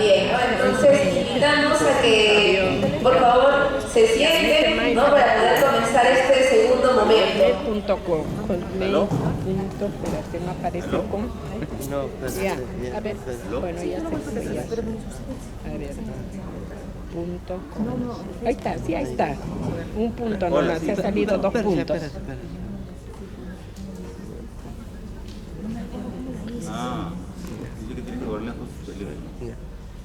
también, ¿no? Entonces invitamos a que por favor se sienten, ¿no? Para poder comenzar este segundo momento. Espérate, no aparece con. Ya, a ver, bueno, ya se fue. A ver, punto. Ahí está, sí, ahí está. Un punto nomás, se ha salido dos puntos.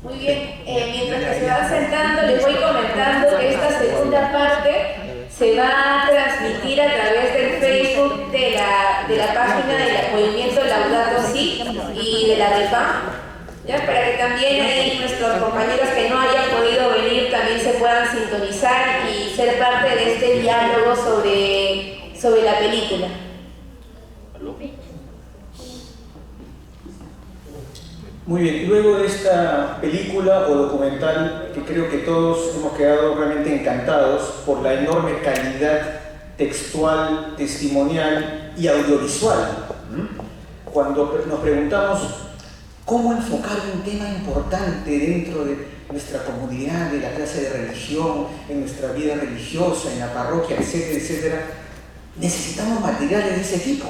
Muy bien, mientras que se van sentando, les voy comentando que esta segunda parte se va a transmitir a través del Facebook de la página del movimiento Laudato Si y de la REPAM, ¿ya? Para que también ahí nuestros compañeros que no hayan podido venir también se puedan sintonizar y ser parte de este diálogo sobre la película. Muy bien, luego de esta película o documental que creo que todos hemos quedado realmente encantados por la enorme calidad textual, testimonial y audiovisual, cuando nos preguntamos cómo enfocar un tema importante dentro de nuestra comunidad, de la clase de religión, en nuestra vida religiosa, en la parroquia, etcétera, etcétera, necesitamos materiales de ese tipo,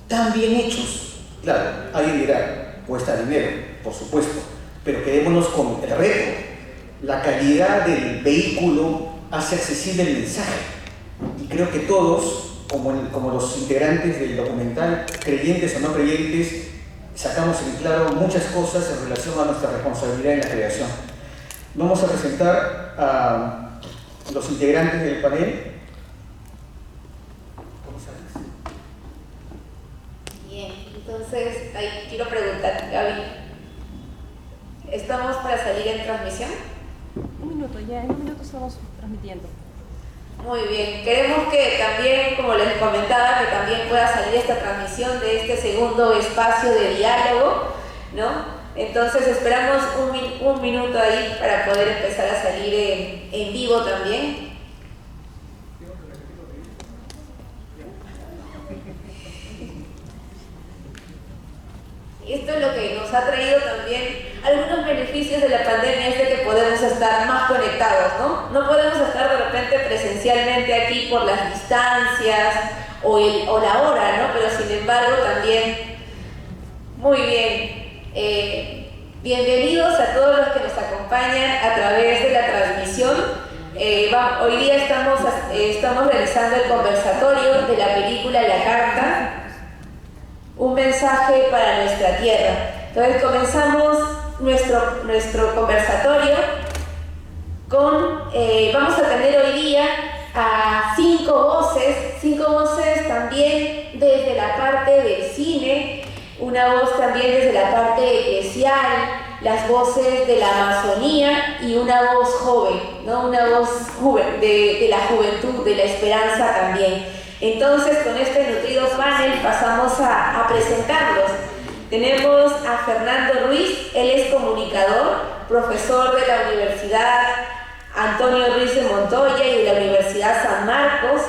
tan bien hechos. Claro, alguien dirá, cuesta dinero, por supuesto, pero quedémonos con el reto. La calidad del vehículo hace accesible el mensaje. Y creo que todos, como los integrantes del documental, creyentes o no creyentes, sacamos en claro muchas cosas en relación a nuestra responsabilidad en la creación. Vamos a presentar a los integrantes del panel. Entonces, ahí quiero preguntar, Gaby, ¿estamos para salir en transmisión? Un minuto, ya en un minuto estamos transmitiendo. Muy bien, queremos que también, como les comentaba, que también pueda salir esta transmisión de este segundo espacio de diálogo, ¿no? Entonces esperamos un minuto ahí para poder empezar a salir en vivo también. Esto es lo que nos ha traído también algunos beneficios de la pandemia, es de que podemos estar más conectados, ¿no? No podemos estar de repente presencialmente aquí por las distancias o la hora, ¿no? Pero sin embargo también, muy bien, bienvenidos a todos los que nos acompañan a través de la transmisión. Hoy día estamos realizando el conversatorio de la película La Carta, un mensaje para nuestra tierra. Entonces comenzamos nuestro conversatorio con, vamos a tener hoy día a cinco voces también desde la parte del cine, una voz también desde la parte eclesial, las voces de la Amazonía y una voz joven, ¿no? Una voz de la juventud, de la esperanza también. Entonces, con este nutrido panel pasamos a presentarlos. Tenemos a Fernando Ruiz, él es comunicador, profesor de la Universidad Antonio Ruiz de Montoya y de la Universidad San Marcos.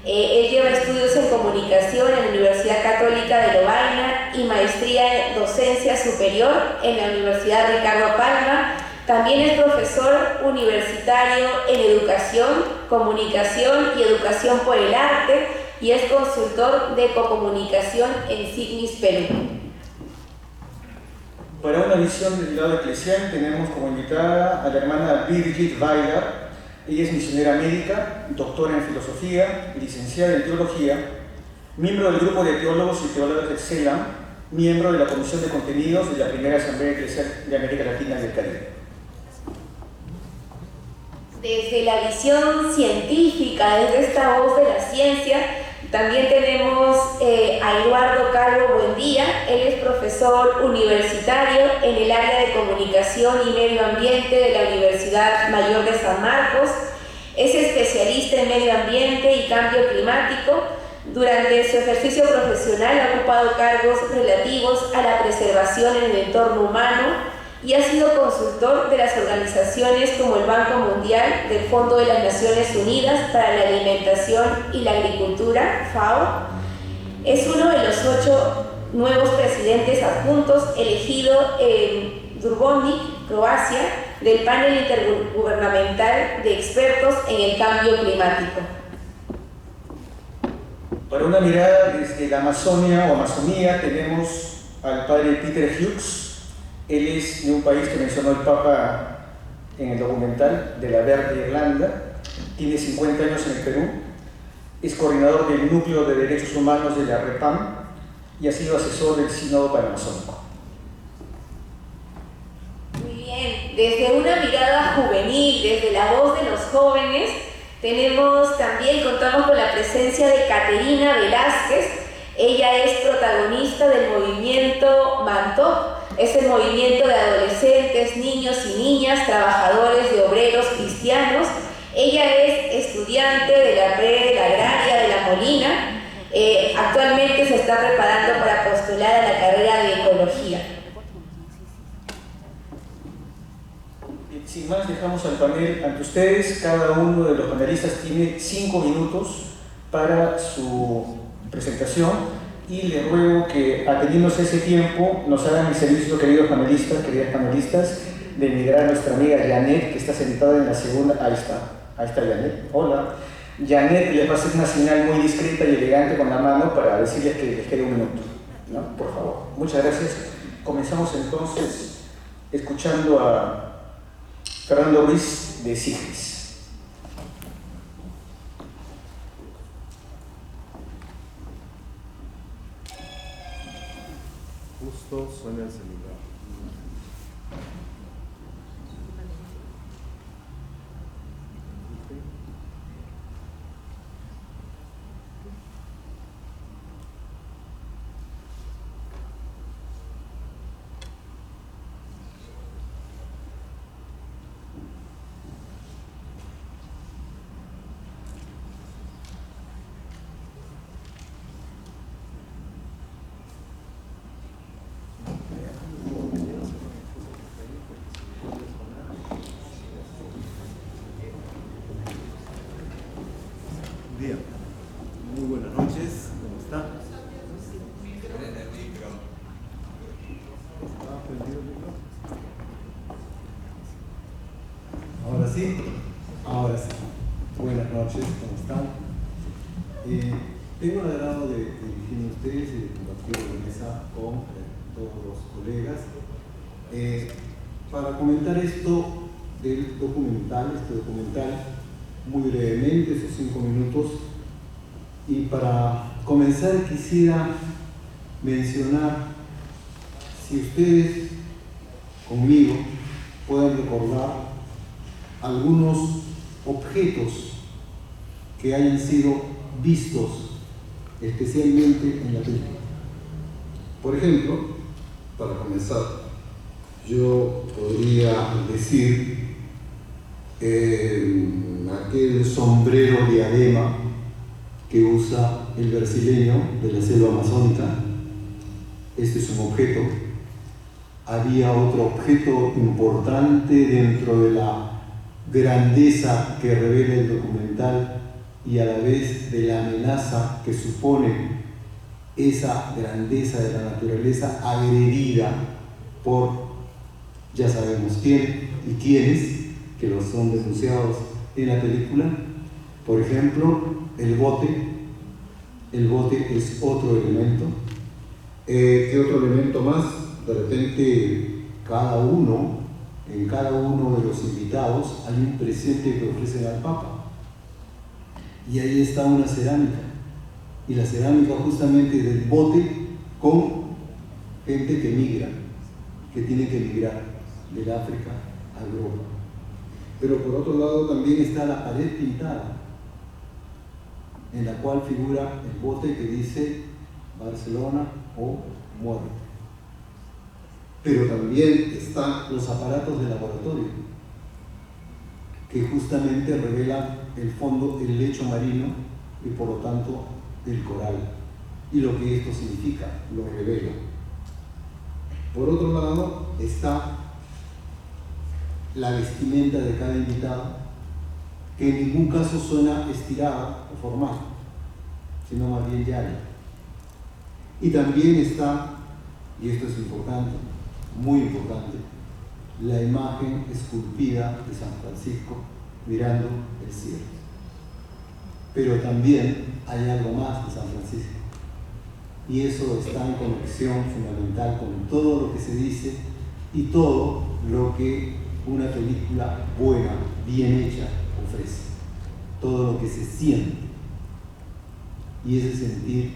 Él lleva estudios en comunicación en la Universidad Católica de Lovaina y maestría en docencia superior en la Universidad Ricardo Palma. También es profesor universitario en educación, comunicación y educación por el arte y es consultor de cocomunicación en Signis, Perú. Para una visión del lado eclesial tenemos como invitada a la hermana Birgit Weiler. Ella es misionera médica, doctora en filosofía, licenciada en teología, miembro del grupo de teólogos y teólogas de CELAM, miembro de la Comisión de Contenidos de la Primera Asamblea Eclesial de América Latina y del Caribe. Desde la visión científica, desde esta voz de la ciencia, también tenemos a Eduardo Calvo Buendía. Él es profesor universitario en el área de comunicación y medio ambiente de la Universidad Mayor de San Marcos. Es especialista en medio ambiente y cambio climático. Durante su ejercicio profesional ha ocupado cargos relativos a la preservación en el entorno humano y ha sido consultor de las organizaciones como el Banco Mundial, del Fondo de las Naciones Unidas para la Alimentación y la Agricultura, FAO. Es uno de los 8 nuevos presidentes adjuntos elegidos Dubrovnik, Croacia, del panel intergubernamental de expertos en el cambio climático. Para una mirada desde la Amazonia o Amazonía tenemos al padre Peter Hughes. Él es de un país que mencionó el Papa en el documental, de la Verde Irlanda. Tiene 50 años en el Perú. Es coordinador del Núcleo de Derechos Humanos de la REPAM y ha sido asesor del Sínodo Panamazónico. Muy bien, desde una mirada juvenil, desde la voz de los jóvenes, contamos con la presencia de Caterina Velázquez. Ella es protagonista del movimiento MANTOP, es el movimiento de adolescentes, niños y niñas, trabajadores de obreros cristianos. Ella es estudiante de la Red Agraria de La Molina. Actualmente se está preparando para postular a la carrera de Ecología. Sin más, dejamos al panel ante ustedes. Cada uno de los panelistas tiene 5 minutos para su presentación y les ruego que, atendiéndose ese tiempo, nos hagan el servicio, queridas panelistas, de migrar a nuestra amiga Janet, que está sentada en la segunda. Ahí está Janet. Hola. Janet les va a hacer una señal muy discreta y elegante con la mano para decirles que les quede un minuto, ¿no? Por favor. Muchas gracias. Comenzamos entonces escuchando a Fernando Ruiz de Sigris. Justo suena el celular. Bien, muy buenas noches, ¿cómo está? Ahora sí, buenas noches, ¿cómo están? Tengo el agrado de dirigirme a ustedes y de compartir la mesa con todos los colegas para comentar esto del documental, muy brevemente, esos 5 minutos. Y para comenzar quisiera mencionar, si ustedes conmigo pueden recordar algunos objetos que hayan sido vistos especialmente en la película. Por ejemplo, para comenzar, yo podría decir aquel sombrero diadema que usa el brasileño de la selva amazónica. Este es un objeto. Había otro objeto importante dentro de la grandeza que revela el documental y a la vez de la amenaza que supone esa grandeza de la naturaleza agredida por, ya sabemos quién y quiénes, que los son denunciados en la película. Por ejemplo, el bote es otro elemento. ¿Qué otro elemento más? De repente, en cada uno de los invitados hay un presente que ofrecen al Papa. Y ahí está una cerámica. Y la cerámica justamente del bote con gente que migra, que tiene que migrar del África a Europa. Pero por otro lado también está la pared pintada, en la cual figura el bote que dice Barcelona o muerte. Pero también están los aparatos de laboratorio, que justamente revelan el fondo, el lecho marino y por lo tanto el coral. Y lo que esto significa, lo revela. Por otro lado está la vestimenta de cada invitado, que en ningún caso suena estirada o formal, sino más bien llana. Y también está, y esto es importante, muy importante, la imagen esculpida de San Francisco mirando el cielo. Pero también hay algo más de San Francisco, y eso está en conexión fundamental con todo lo que se dice y todo lo que una película buena, bien hecha, ofrece. Todo lo que se siente. Y ese sentir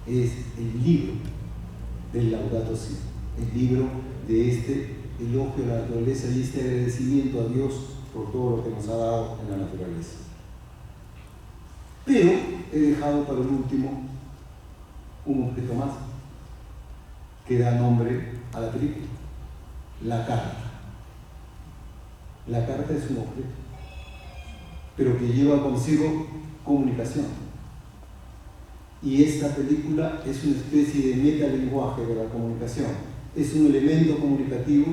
es el libro del Laudato Si, el libro de este elogio a la naturaleza y este agradecimiento a Dios por todo lo que nos ha dado en la naturaleza. Pero he dejado para el último un objeto más que da nombre a la película: la carta. La carta es un objeto, pero que lleva consigo comunicación. Y esta película es una especie de metalenguaje de la comunicación. Es un elemento comunicativo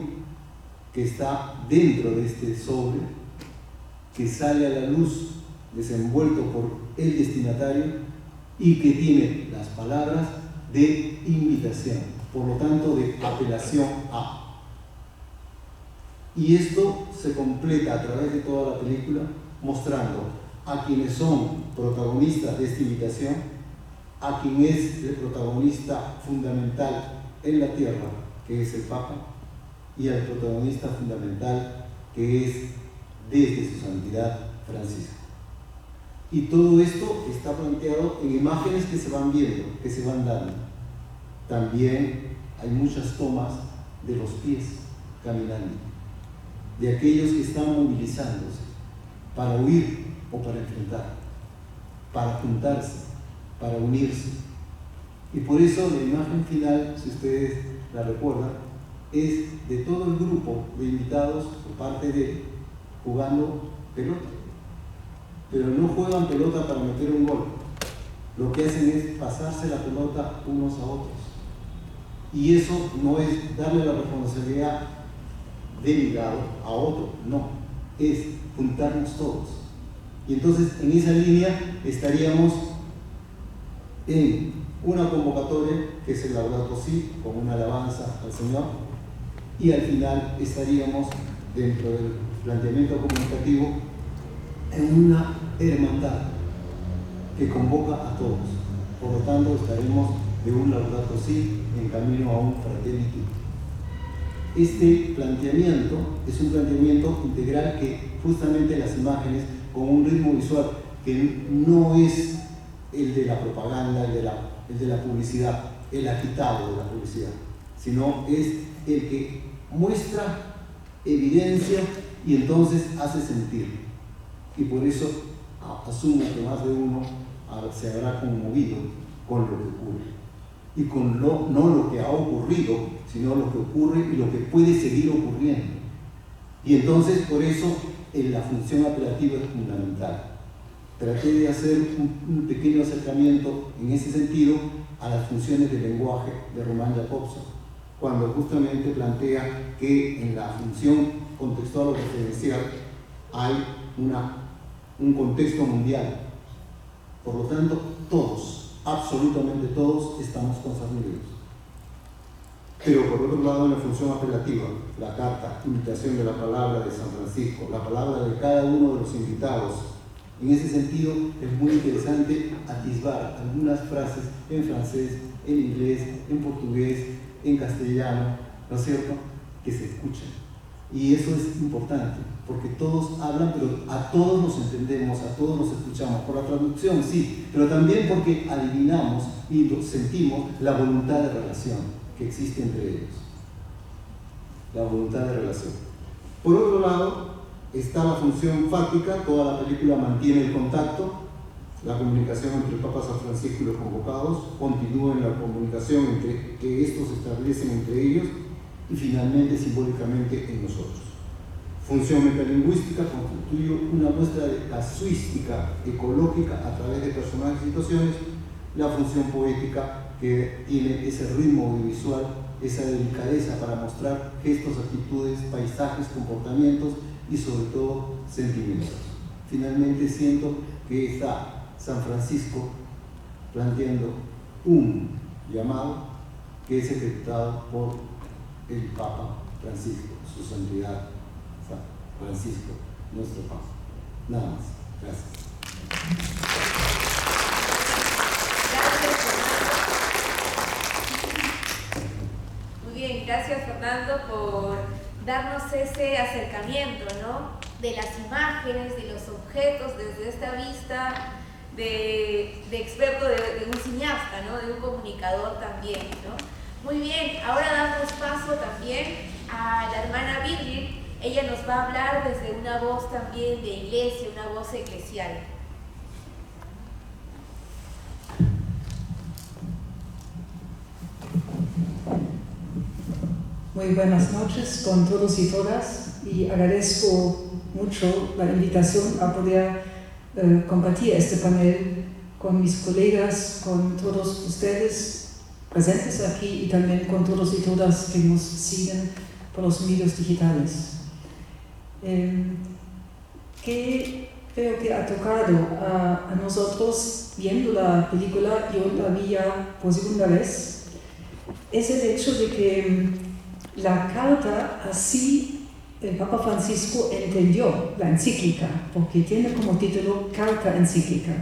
que está dentro de este sobre, que sale a la luz desenvuelto por el destinatario y que tiene las palabras de invitación, por lo tanto de apelación a. Y esto se completa a través de toda la película, mostrando a quienes son protagonistas de esta invitación, a quien es el protagonista fundamental en la tierra, que es el Papa, y al protagonista fundamental, que es desde su santidad Francisco. Y todo esto está planteado en imágenes que se van viendo, que se van dando. También hay muchas tomas de los pies caminando, de aquellos que están movilizándose para huir o para enfrentar, para juntarse, para unirse. Y por eso la imagen final, si ustedes la recuerdan, es de todo el grupo de invitados por parte de él jugando pelota. Pero no juegan pelota para meter un gol. Lo que hacen es pasarse la pelota unos a otros. Y eso no es darle la responsabilidad de mi lado a otro, no. Es juntarnos todos. Y entonces en esa línea estaríamos en una convocatoria que es el Laudato Si, con una alabanza al Señor, y al final estaríamos dentro del planteamiento comunicativo en una hermandad que convoca a todos. Por lo tanto, estaremos de un Laudato Si en camino a un Fratelli Tutti. Este planteamiento es un planteamiento integral que justamente las imágenes, con un ritmo visual que no es el de la propaganda, el de la publicidad, el agitado de la publicidad, sino es el que muestra, evidencia y entonces hace sentir. Y por eso asumo que más de uno se habrá conmovido con lo que ocurre. Y con no lo que ha ocurrido, sino lo que ocurre y lo que puede seguir ocurriendo. Y entonces por eso la función apelativa es fundamental. Traté de hacer un pequeño acercamiento en ese sentido a las funciones del lenguaje de Romain Jacobson, cuando justamente plantea que en la función contextual o referencial hay un contexto mundial. Por lo tanto, todos, absolutamente todos, estamos concernidos. Pero por otro lado, en la función apelativa, la carta, imitación de la palabra de San Francisco, la palabra de cada uno de los invitados. En ese sentido, es muy interesante atisbar algunas frases en francés, en inglés, en portugués, en castellano, ¿no es cierto?, que se escuchan. Y eso es importante, porque todos hablan, pero a todos nos entendemos, a todos nos escuchamos. Por la traducción, sí, pero también porque adivinamos y sentimos la voluntad de relación que existe entre ellos. La voluntad de relación. Por otro lado, está la función fáctica. Toda la película mantiene el contacto, la comunicación entre el Papa San Francisco y los convocados, continúa en la comunicación que estos establecen entre ellos y finalmente simbólicamente en nosotros. Función metalingüística constituye una muestra de casuística ecológica a través de personajes y situaciones. La función poética, que tiene ese ritmo audiovisual, esa delicadeza para mostrar gestos, actitudes, paisajes, comportamientos y sobre todo sentimientos. Finalmente siento que está San Francisco planteando un llamado que es ejecutado por el Papa Francisco. su santidad Francisco, nuestro Papa. Nada más. Gracias. Gracias, Fernando. Muy bien, gracias, Fernando, por darnos ese acercamiento, ¿no? De las imágenes, de los objetos, desde esta vista de experto, de un cineasta, ¿no? De un comunicador también, ¿no? Muy bien, ahora damos paso también a la hermana Virgin. Ella nos va a hablar desde una voz también de iglesia, una voz eclesial. Muy buenas noches con todos y todas, y agradezco mucho la invitación a poder compartir este panel con mis colegas, con todos ustedes presentes aquí y también con todos y todas que nos siguen por los medios digitales. Que creo que ha tocado a nosotros, viendo la película, yo la vi ya por segunda vez, es el hecho de que la carta, así el Papa Francisco entendió la encíclica, porque tiene como título Carta Encíclica,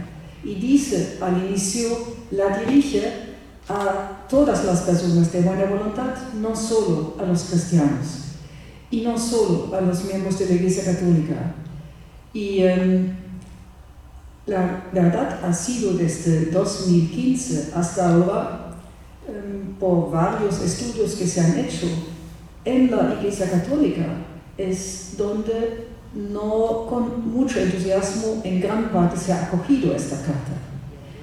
y dice al inicio, la dirige a todas las personas de buena voluntad, no solo a los cristianos, y no solo a los miembros de la Iglesia Católica. Y la verdad ha sido desde 2015 hasta ahora, por varios estudios que se han hecho, en la Iglesia Católica es donde no con mucho entusiasmo en gran parte se ha acogido esta carta,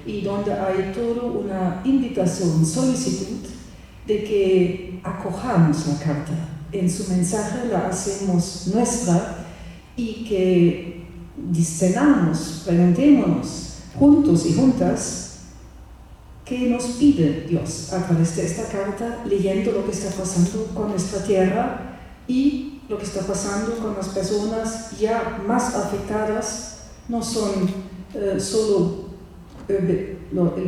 y donde hay toda una invitación, solicitud de que acojamos la carta. En su mensaje la hacemos nuestra y que discernamos, preguntémonos juntos y juntas qué nos pide Dios a través de esta carta, leyendo lo que está pasando con nuestra tierra y lo que está pasando con las personas ya más afectadas. No son solo el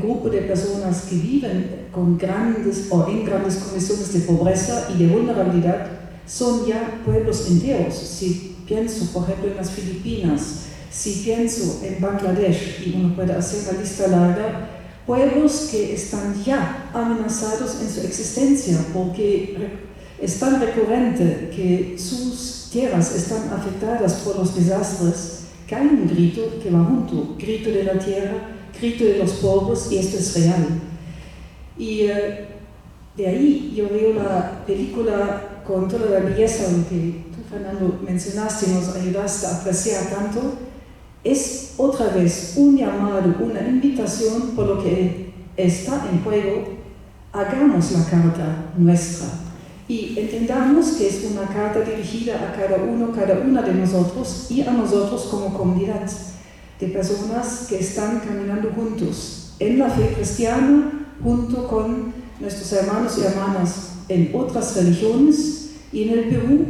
grupo de personas que viven con grandes o en grandes condiciones de pobreza y de vulnerabilidad, son ya pueblos enteros. Si pienso, por ejemplo, en las Filipinas, si pienso en Bangladesh, y uno puede hacer una lista larga, pueblos que están ya amenazados en su existencia porque es tan recurrente que sus tierras están afectadas por los desastres, que hay un grito que va junto, grito de la tierra, grito de los pobres, y esto es real. Y de ahí yo veo la película con toda la belleza que tú, Fernando, mencionaste y nos ayudaste a apreciar tanto. Es otra vez un llamado, una invitación por lo que está en juego. Hagamos la carta nuestra y entendamos que es una carta dirigida a cada uno, cada una de nosotros y a nosotros como comunidad de personas que están caminando juntos en la fe cristiana, junto con nuestros hermanos y hermanas en otras religiones. Y en el Perú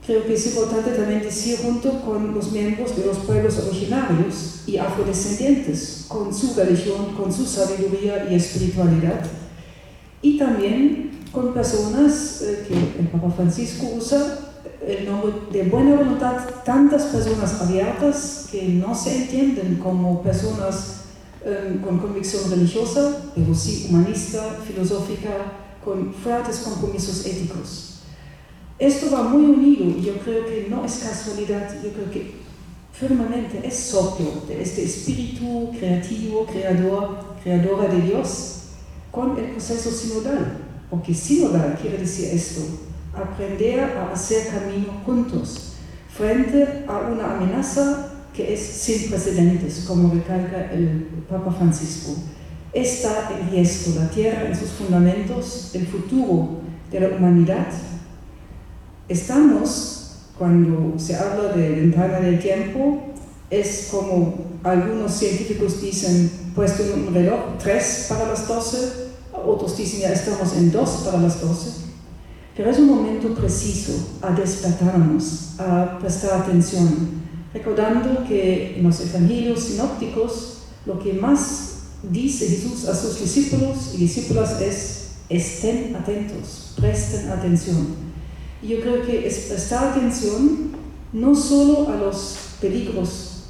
creo que es importante también decir, junto con los miembros de los pueblos originarios y afrodescendientes, con su religión, con su sabiduría y espiritualidad, y también con personas que el Papa Francisco usa el nombre de buena voluntad, tantas personas abiertas que no se entienden como personas con convicción religiosa, pero sí humanista, filosófica, con fuertes compromisos éticos. Esto va muy unido, y yo creo que no es casualidad, yo creo que firmemente es soplo de este espíritu creativo, creadora de Dios, con el proceso sinodal, porque sinodal quiere decir esto: aprender a hacer camino juntos, frente a una amenaza que es sin precedentes, como recalca el Papa Francisco. Está en riesgo la tierra en sus fundamentos, el futuro de la humanidad. Estamos, cuando se habla de ventana del tiempo, es como algunos científicos dicen, puesto en un reloj 3 para las 12, otros dicen ya estamos en 2 para las 12. Pero es un momento preciso a despertarnos, a prestar atención, recordando que en los evangelios sinópticos lo que más dice Jesús a sus discípulos y discípulas es: estén atentos, presten atención. Y yo creo que es prestar atención no solo a los peligros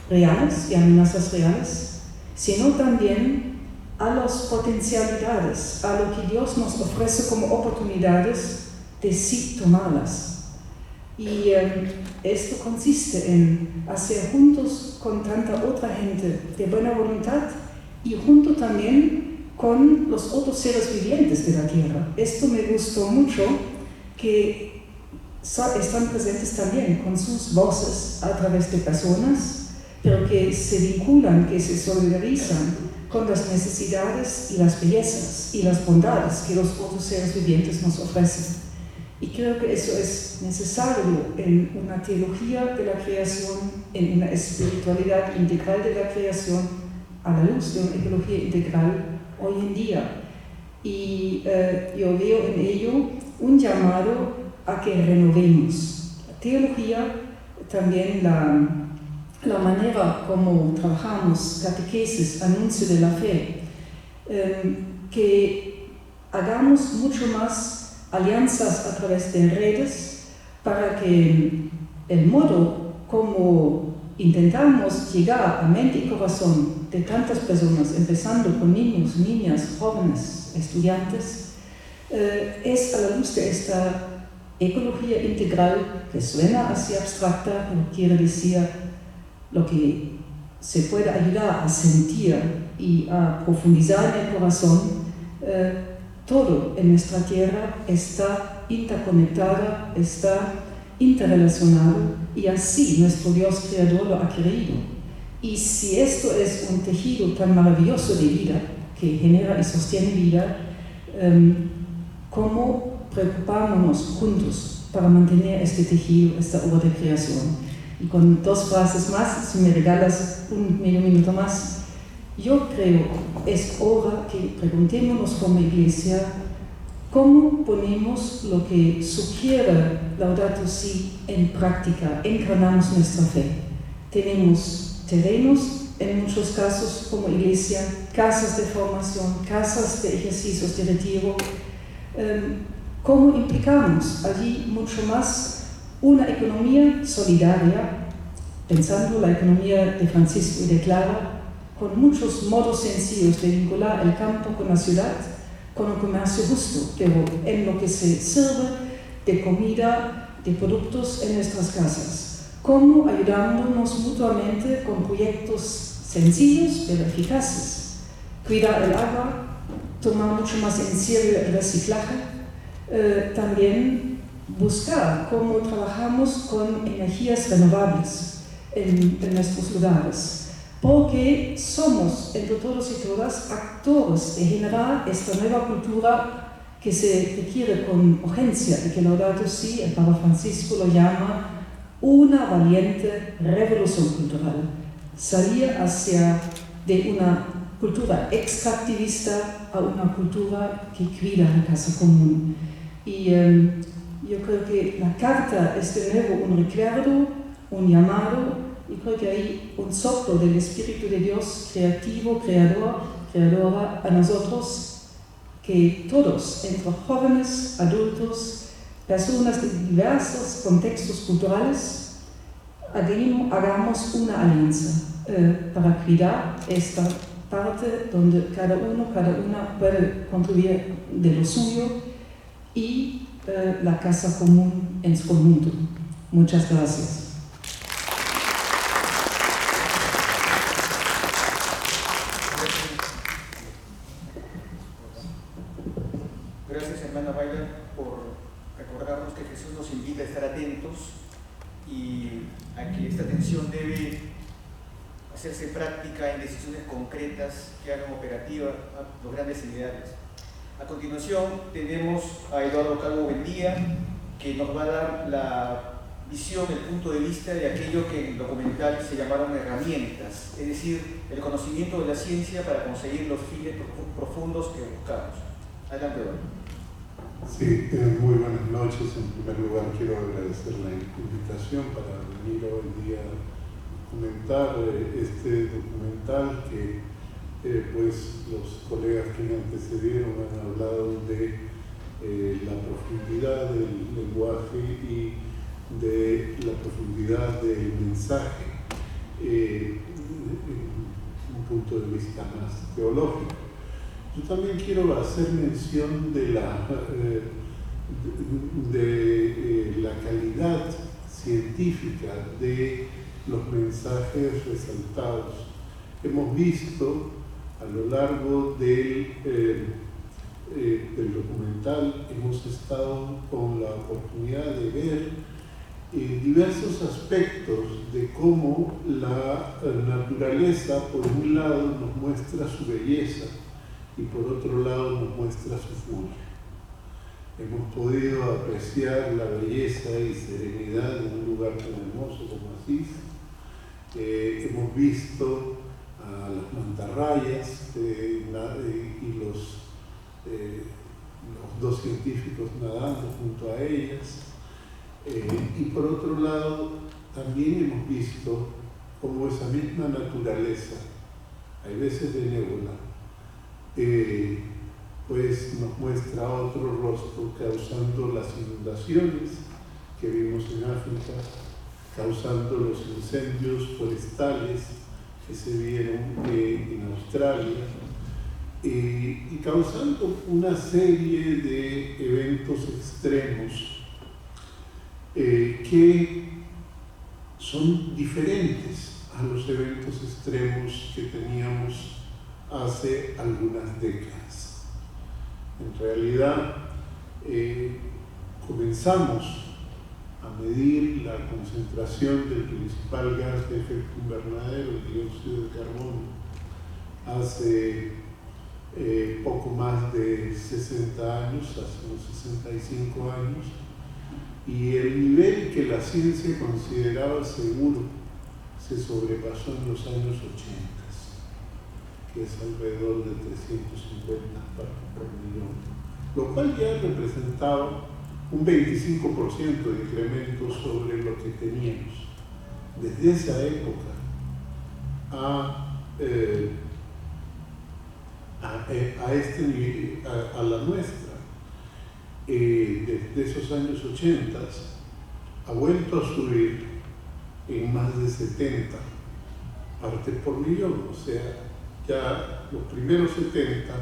reales y amenazas reales, sino también a las potencialidades, a lo que Dios nos ofrece como oportunidades de sí tomarlas. Y esto consiste en hacer juntos con tanta otra gente de buena voluntad y junto también con los otros seres vivientes de la tierra. Esto me gustó mucho, que están presentes también con sus voces a través de personas, pero que se vinculan, que se solidarizan con las necesidades y las bellezas y las bondades que los otros seres vivientes nos ofrecen. Y creo que eso es necesario en una teología de la creación, en una espiritualidad integral de la creación, a la luz de una ecología integral hoy en día. Y yo veo en ello un llamado a que renovemos la teología, también la manera como trabajamos, catequesis, anuncio de la fe, que hagamos mucho más alianzas a través de redes para que el modo como intentamos llegar a mente y corazón de tantas personas, empezando con niños, niñas, jóvenes, estudiantes, es a la luz de esta ecología integral que suena así abstracta, pero quiere decir lo que se puede ayudar a sentir y a profundizar en el corazón. Todo en nuestra tierra está interconectado, está interrelacionado, y así nuestro Dios creador lo ha querido. Y si esto es un tejido tan maravilloso de vida, que genera y sostiene vida, ¿cómo preocupámonos juntos para mantener este tejido, esta obra de creación? Y con dos frases más, si me regalas un medio minuto más, yo creo es hora que preguntémonos como iglesia cómo ponemos lo que sugiere Laudato Si en práctica, encarnamos nuestra fe. Tenemos terrenos en muchos casos como iglesia, casas de formación, casas de ejercicios de retiro. ¿Cómo implicamos allí mucho más una economía solidaria, pensando la economía de Francisco y de Clara, con muchos modos sencillos de vincular el campo con la ciudad, con un comercio justo, pero en lo que se sirve de comida, de productos en nuestras casas? ¿Cómo ayudándonos mutuamente con proyectos sencillos pero eficaces? Cuidar el agua, tomar mucho más en serio el reciclaje, también buscar cómo trabajamos con energías renovables en nuestros lugares. Porque somos, entre todos y todas, actores de generar esta nueva cultura que se requiere con urgencia y que Laudato Si, el Papa Francisco lo llama una valiente revolución cultural. Salir de una cultura extractivista a una cultura que cuida la casa común. Y yo creo que la carta es de nuevo un recuerdo, un llamado. Y creo que hay un soplo del Espíritu de Dios creativo, creadora a nosotros, que todos, entre jóvenes, adultos, personas de diversos contextos culturales, hagamos una alianza para cuidar esta parte donde cada una puede contribuir de lo suyo y la casa común en su conjunto. Muchas gracias. Gracias, hermana Weiler, por recordarnos que Jesús nos invita a estar atentos y a que esta atención debe hacerse práctica en decisiones concretas que hagan operativa los grandes ideales. A continuación tenemos a Eduardo Calvo Buendía, que nos va a dar la visión, el punto de vista de aquello que en el documental se llamaron herramientas, es decir, el conocimiento de la ciencia para conseguir los fines profundos que buscamos. Adelante, Eduardo. Sí, muy buenas noches. En primer lugar quiero agradecer la invitación para venir hoy día a comentar este documental que pues los colegas que me antecedieron han hablado de la profundidad del lenguaje y de la profundidad del mensaje, un punto de vista más teológico. Yo también quiero hacer mención de la calidad científica de los mensajes resaltados. Hemos visto a lo largo del documental, hemos estado con la oportunidad de ver diversos aspectos de cómo la naturaleza, por un lado, nos muestra su belleza y por otro lado nos muestra su furia. Hemos podido apreciar la belleza y serenidad en un lugar tan hermoso como Asís. Hemos visto a las mantarrayas y los dos científicos nadando junto a ellas. Y por otro lado, también hemos visto cómo esa misma naturaleza, hay veces benévola, pues nos muestra otro rostro, causando las inundaciones que vimos en África, causando los incendios forestales que se vieron en Australia, y causando una serie de eventos extremos que son diferentes a los eventos extremos que teníamos hace algunas décadas. En realidad, comenzamos a medir la concentración del principal gas de efecto invernadero, el dióxido de carbono, hace poco más de 60 años, hace unos 65 años, y el nivel que la ciencia consideraba seguro se sobrepasó en los años 80, que es alrededor de 350 partes por millón, lo cual ya representaba un 25% de incremento sobre lo que teníamos. Desde esa época este nivel, a la nuestra, desde esos años 80, ha vuelto a subir en más de 70 partes por millón. O sea, ya los primeros 70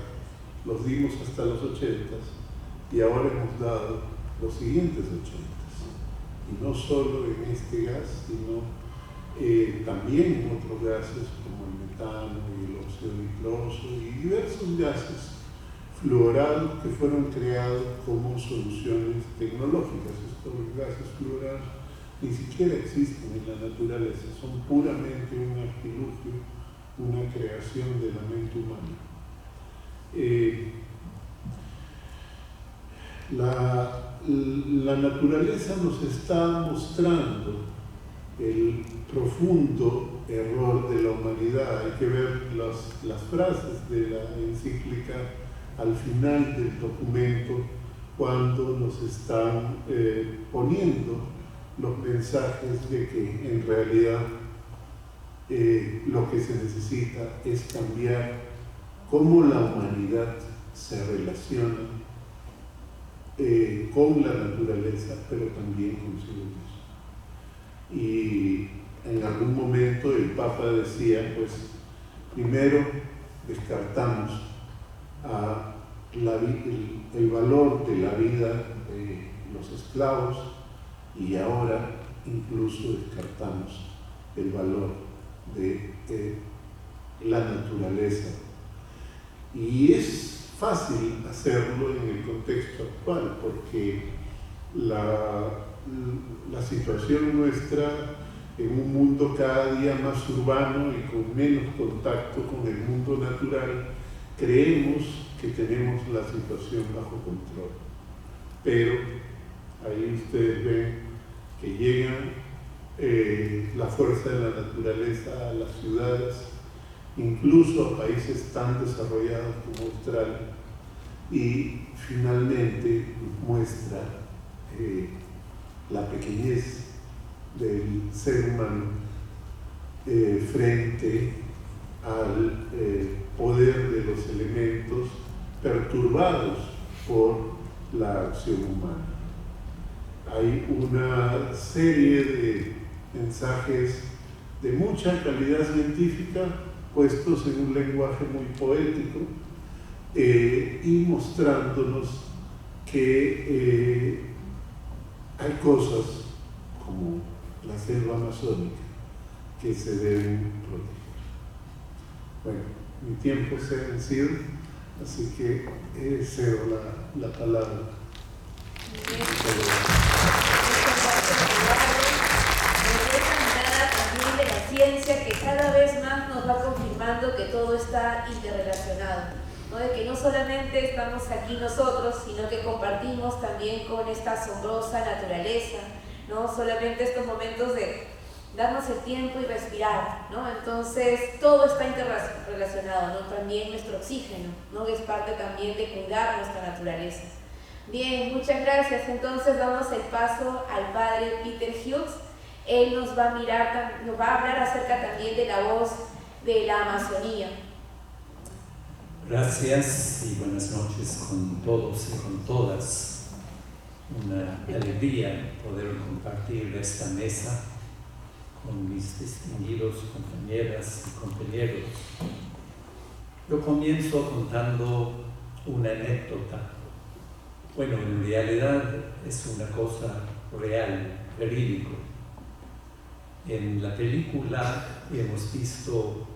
los dimos hasta los 80 y ahora hemos dado los siguientes 80. Y no solo en este gas, sino también en otros gases como el metano y el óxido nitroso y diversos gases fluorados que fueron creados como soluciones tecnológicas. Estos gases fluorados ni siquiera existen en la naturaleza, son puramente un artilugio, una creación de la mente humana. La naturaleza nos está mostrando el profundo error de la humanidad. Hay que ver las frases de la encíclica al final del documento, cuando nos están poniendo los mensajes de que en realidad lo que se necesita es cambiar cómo la humanidad se relaciona con la naturaleza, pero también consigo mismo. Y en algún momento el Papa decía, pues, primero descartamos el valor de la vida de los esclavos y ahora incluso descartamos el valor de la naturaleza. Y es fácil hacerlo en el contexto actual porque la situación nuestra en un mundo cada día más urbano y con menos contacto con el mundo natural, creemos que tenemos la situación bajo control. Pero ahí ustedes ven que llegan la fuerza de la naturaleza a las ciudades, incluso a países tan desarrollados como Australia, y finalmente muestra la pequeñez del ser humano frente al poder de los elementos perturbados por la acción humana. Hay una serie de mensajes de mucha calidad científica puestos en un lenguaje muy poético y mostrándonos que hay cosas como la selva amazónica que se deben proteger. Bueno, mi tiempo se ha vencido, así que cedo la palabra. También de la ciencia, que cada vez más nos va confirmando que todo está interrelacionado, ¿no? De que no solamente estamos aquí nosotros, sino que compartimos también con esta asombrosa naturaleza, ¿no? Solamente estos momentos de darnos el tiempo y respirar, ¿no? Entonces todo está interrelacionado, ¿no? También nuestro oxígeno, ¿no? Que es parte también de cuidar nuestra naturaleza. Bien, muchas gracias. Entonces damos el paso al padre Peter Hughes. Él nos va a hablar acerca también de la voz de la Amazonía. Gracias y buenas noches con todos y con todas. Una alegría poder compartir esta mesa con mis distinguidos compañeras y compañeros. Yo comienzo contando una anécdota. Bueno, en realidad es una cosa real, verídico. En la película hemos visto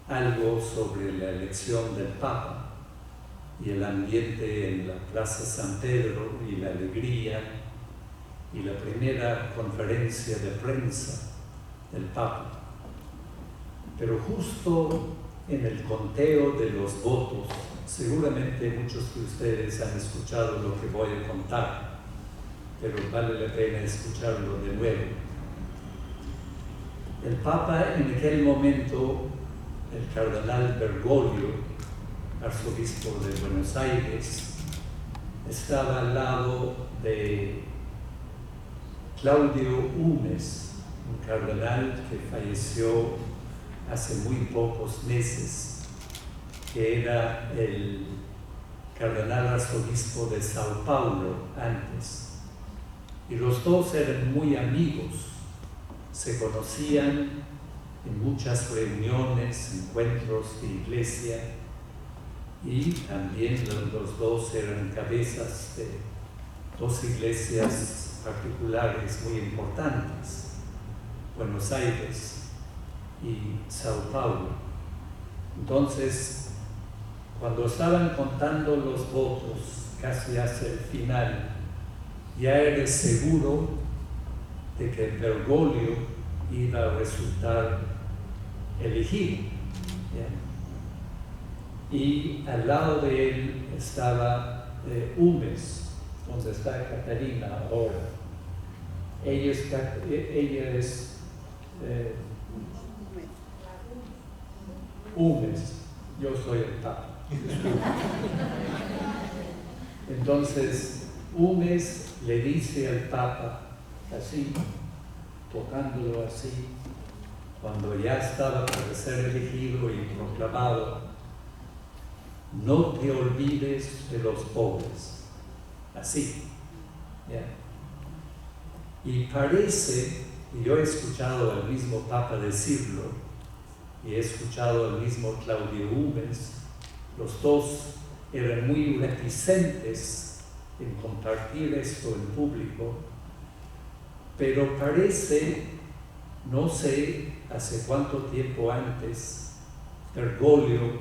algo sobre la elección del Papa y el ambiente en la Plaza San Pedro y la alegría y la primera conferencia de prensa del Papa. Pero justo en el conteo de los votos, seguramente muchos de ustedes han escuchado lo que voy a contar, pero vale la pena escucharlo de nuevo. El Papa en aquel momento, el cardenal Bergoglio, arzobispo de Buenos Aires, estaba al lado de Claudio Humes, un cardenal que falleció hace muy pocos meses, que era el cardenal arzobispo de Sao Paulo antes. Y los dos eran muy amigos, se conocían en muchas reuniones, encuentros de iglesia, y también los dos eran cabezas de dos iglesias particulares muy importantes, Buenos Aires y Sao Paulo. Entonces, cuando estaban contando los votos, casi hacia el final, ya era seguro de que Bergoglio iba a resultar elegido. Y al lado de él estaba Humes, donde está Catarina ahora. Ella es Humes, yo soy el Papa. Entonces, Humes le dice al Papa, así, tocándolo así, cuando ya estaba para ser elegido y proclamado: no te olvides de los pobres. Así. ¿Ya? Y parece, y yo he escuchado al mismo Papa decirlo, y he escuchado al mismo Claudio Humes, los dos eran muy reticentes en compartir esto en público, pero parece, no sé hace cuánto tiempo antes, Bergoglio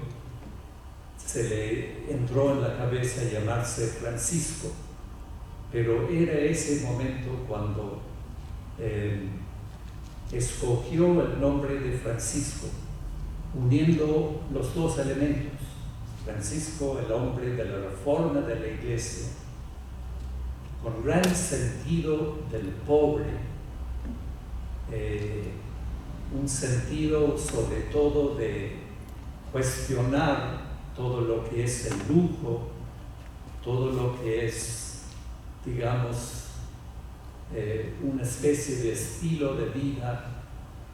se le entró en la cabeza llamarse Francisco, pero era ese momento cuando escogió el nombre de Francisco, uniendo los dos elementos. Francisco, el hombre de la reforma de la iglesia, con gran sentido del pobre, un sentido sobre todo de cuestionar todo lo que es el lujo, todo lo que es, digamos, una especie de estilo de vida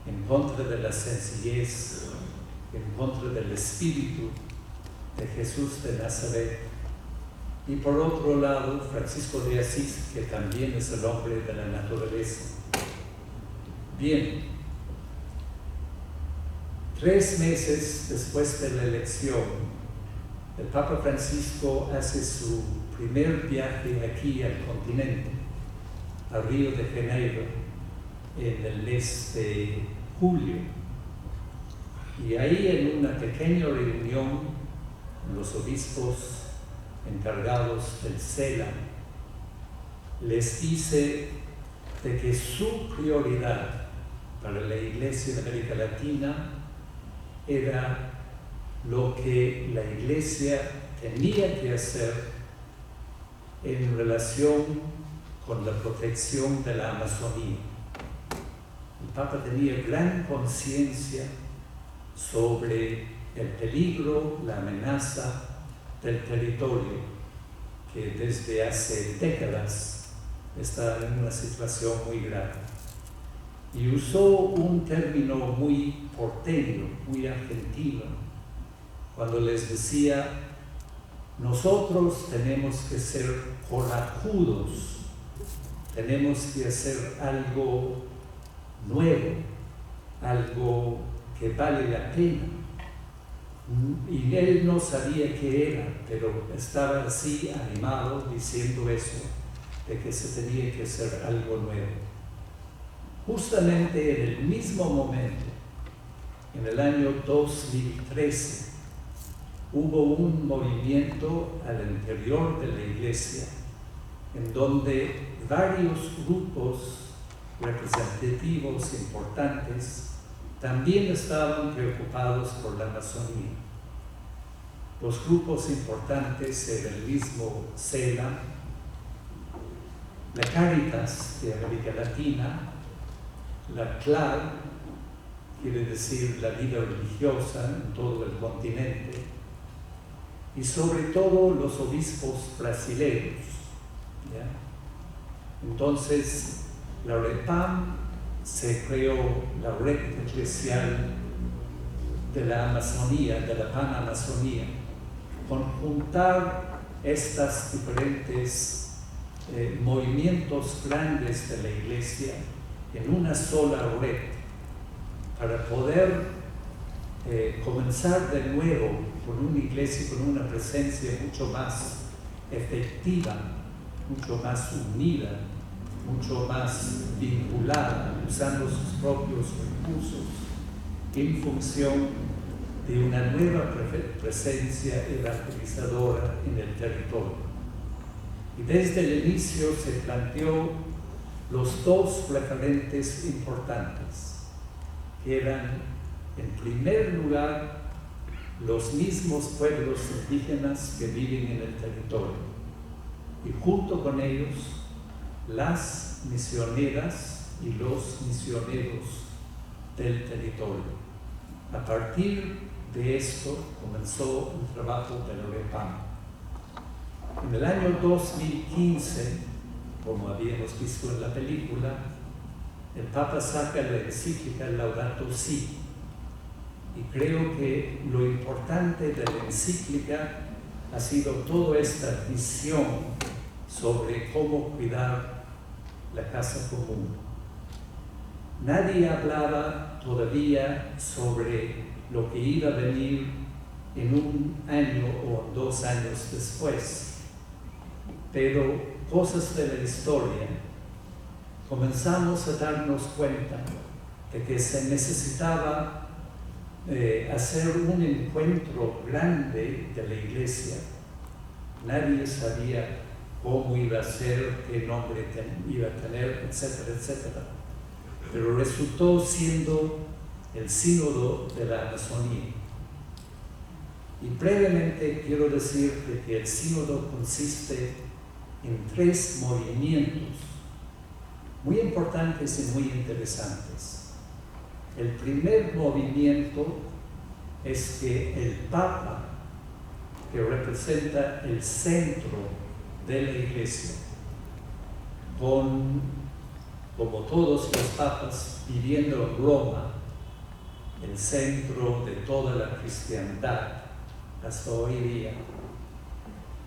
en contra de la sencillez, en contra del espíritu de Jesús de Nazaret. y por otro lado Francisco de Asís, que también es el hombre de la naturaleza. Bien, 3 meses después de la elección, el Papa Francisco hace su primer viaje aquí al continente, a Río de Janeiro, en el mes de julio. Y ahí, en una pequeña reunión, los obispos encargados del CELA les dice de que su prioridad para la Iglesia de América Latina era lo que la Iglesia tenía que hacer en relación con la protección de la Amazonía. El Papa tenía gran conciencia sobre el peligro, la amenaza del territorio, que desde hace décadas está en una situación muy grave. Y usó un término muy porteño, muy argentino, cuando les decía: nosotros tenemos que ser corajudos, tenemos que hacer algo nuevo, algo que vale la pena. Y él no sabía qué era, pero estaba así animado diciendo eso, de que se tenía que hacer algo nuevo. Justamente en el mismo momento, en el año 2013, hubo un movimiento al interior de la Iglesia en donde varios grupos representativos importantes también estaban preocupados por la Amazonía. Los grupos importantes eran el mismo CELA, la Cáritas de América Latina, la CLAR, quiere decir la vida religiosa en todo el continente, y sobre todo los obispos brasileños. ¿Ya? Entonces, la REPAM se creó, la Red Eclesial de la Amazonía, de la Panamazonía, conjuntar estas diferentes movimientos grandes de la Iglesia en una sola red para poder comenzar de nuevo con una iglesia con una presencia mucho más efectiva, mucho más unida, mucho más vinculada, usando sus propios recursos en función de una nueva presencia evangelizadora en el territorio. Y desde el inicio se planteó los 2 referentes importantes, que eran, en primer lugar, los mismos pueblos indígenas que viven en el territorio, y junto con ellos las misioneras y los misioneros del territorio. A partir de esto comenzó el trabajo del REPAM. En el año 2015, como habíamos visto en la película, el Papa saca la encíclica Laudato Si, y creo que lo importante de la encíclica ha sido toda esta visión sobre cómo cuidar la casa común. Nadie hablaba todavía sobre lo que iba a venir en un año o 2 años después, pero cosas de la historia comenzamos a darnos cuenta de que se necesitaba hacer un encuentro grande de la Iglesia. Nadie sabía cómo iba a ser, qué nombre iba a tener, etcétera, etcétera. Pero resultó siendo el Sínodo de la Amazonía. Y brevemente quiero decir que el Sínodo consiste en 3 movimientos muy importantes y muy interesantes. El primer movimiento es que el Papa, que representa el centro de la Iglesia, como todos los papas viviendo en Roma, el centro de toda la cristiandad hasta hoy día,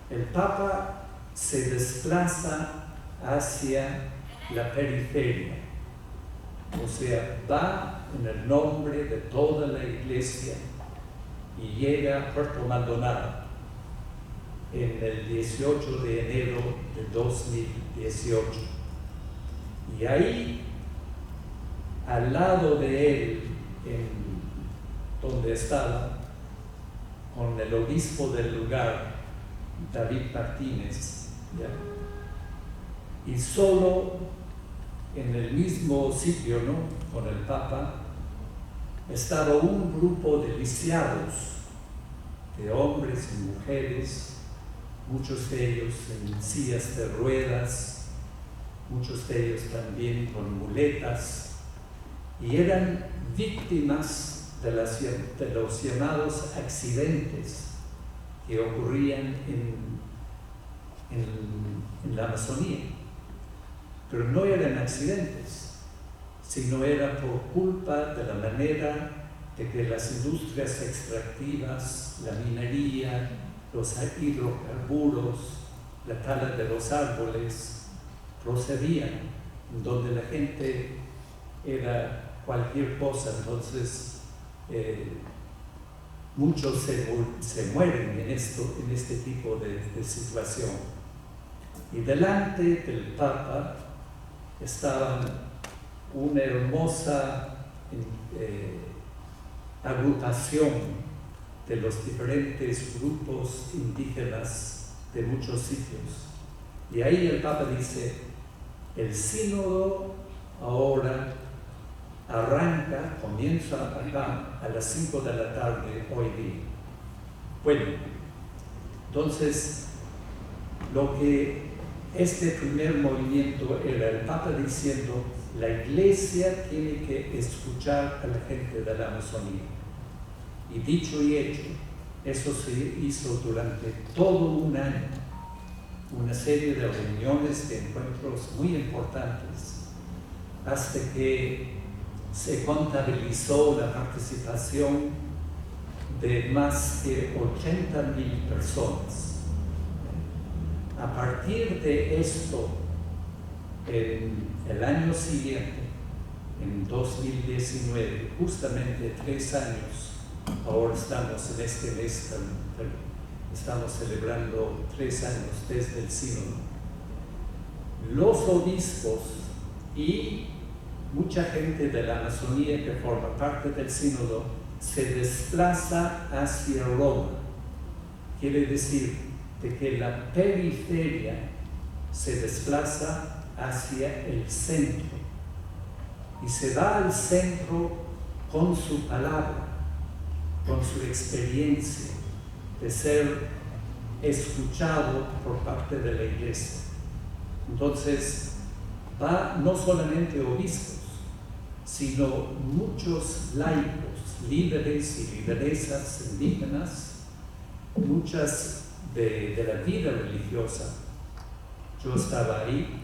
el Papa se desplaza hacia la periferia, o sea, va en el nombre de toda la Iglesia y llega a Puerto Maldonado en el 18 de enero de 2018. Y ahí, al lado de él, donde estaba, con el obispo del lugar, David Martínez, ¿ya? Y solo en el mismo sitio, ¿no?, con el Papa, estaba un grupo de lisiados, de hombres y mujeres, muchos de ellos en sillas de ruedas, muchos de ellos también con muletas, y eran víctimas de los llamados accidentes que ocurrían en la Amazonía. Pero no eran accidentes, sino era por culpa de la manera de que las industrias extractivas, la minería, los hidrocarburos, la tala de los árboles, procedían, donde la gente era cualquier cosa. Entonces muchos se mueren en este tipo de situación. Y delante del Papa estaban una hermosa agrupación de los diferentes grupos indígenas de muchos sitios. Y ahí el Papa dice: el sínodo ahora comienza acá a las 5 de la tarde hoy día. Bueno, entonces lo que este primer movimiento era el Papa diciendo: la Iglesia tiene que escuchar a la gente de la Amazonía. Y dicho y hecho, eso se hizo durante todo un año, una serie de reuniones, de encuentros muy importantes, hasta que se contabilizó la participación de más de 80,000 personas. A partir de esto, en el año siguiente, en 2019, justamente 3 años, ahora estamos en este mes, estamos celebrando 3 años desde el sínodo, los obispos y mucha gente de la Amazonía que forma parte del sínodo se desplaza hacia Roma. Quiere decir de que la periferia se desplaza hacia el centro y se va al centro con su palabra, con su experiencia de ser escuchado por parte de la Iglesia. Entonces va no solamente obispos, sino muchos laicos, líderes y lideresas indígenas, muchas de la vida religiosa. Yo estaba ahí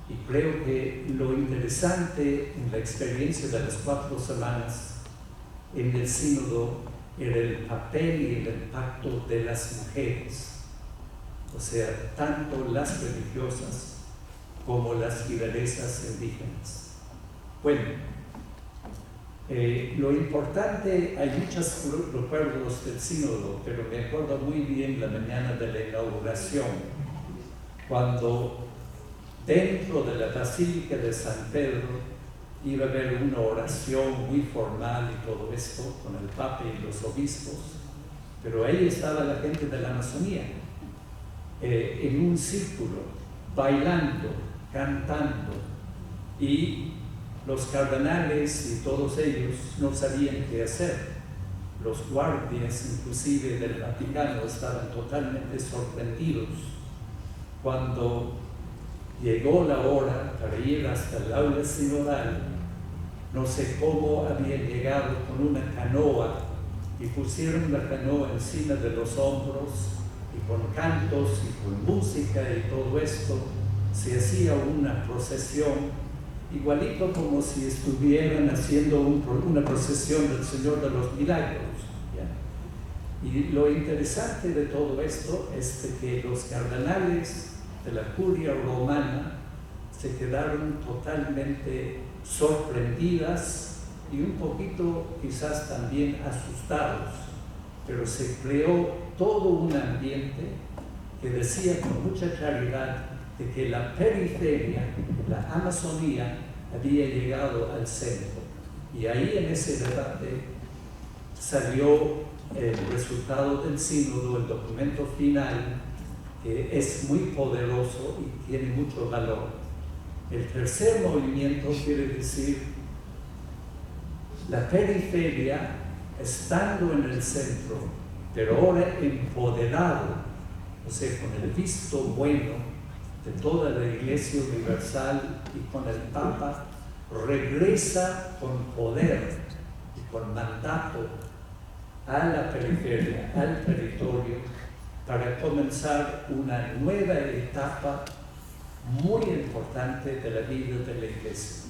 y creo que lo interesante en la experiencia de las 4 semanas en el sínodo era el papel y el impacto de las mujeres, o sea, tanto las religiosas como las lideresas indígenas. Bueno, lo importante, hay muchos recuerdos del sínodo, pero me acuerdo muy bien la mañana de la inauguración, cuando dentro de la Basílica de San Pedro iba a haber una oración muy formal y todo esto con el Papa y los obispos, pero ahí estaba la gente de la Amazonía, en un círculo, bailando, cantando, y los cardenales y todos ellos no sabían qué hacer. Los guardias, inclusive del Vaticano, estaban totalmente sorprendidos cuando llegó la hora para ir hasta el aula sinodal. No sé cómo habían llegado con una canoa y pusieron la canoa encima de los hombros, y con cantos y con música y todo esto se hacía una procesión, igualito como si estuvieran haciendo una procesión del Señor de los Milagros, ¿ya? Y lo interesante de todo esto es de que los cardenales de la curia romana se quedaron totalmente sorprendidas y un poquito quizás también asustados, pero se creó todo un ambiente que decía con mucha claridad de que la periferia, la Amazonía, había llegado al centro. Y ahí en ese debate salió el resultado del sínodo, el documento final, que es muy poderoso y tiene mucho valor. El tercer movimiento quiere decir la periferia estando en el centro, pero ahora empoderado, o sea, con el visto bueno de toda la Iglesia Universal y con el Papa, regresa con poder y con mandato a la periferia, al territorio, para comenzar una nueva etapa muy importante de la vida de la Iglesia.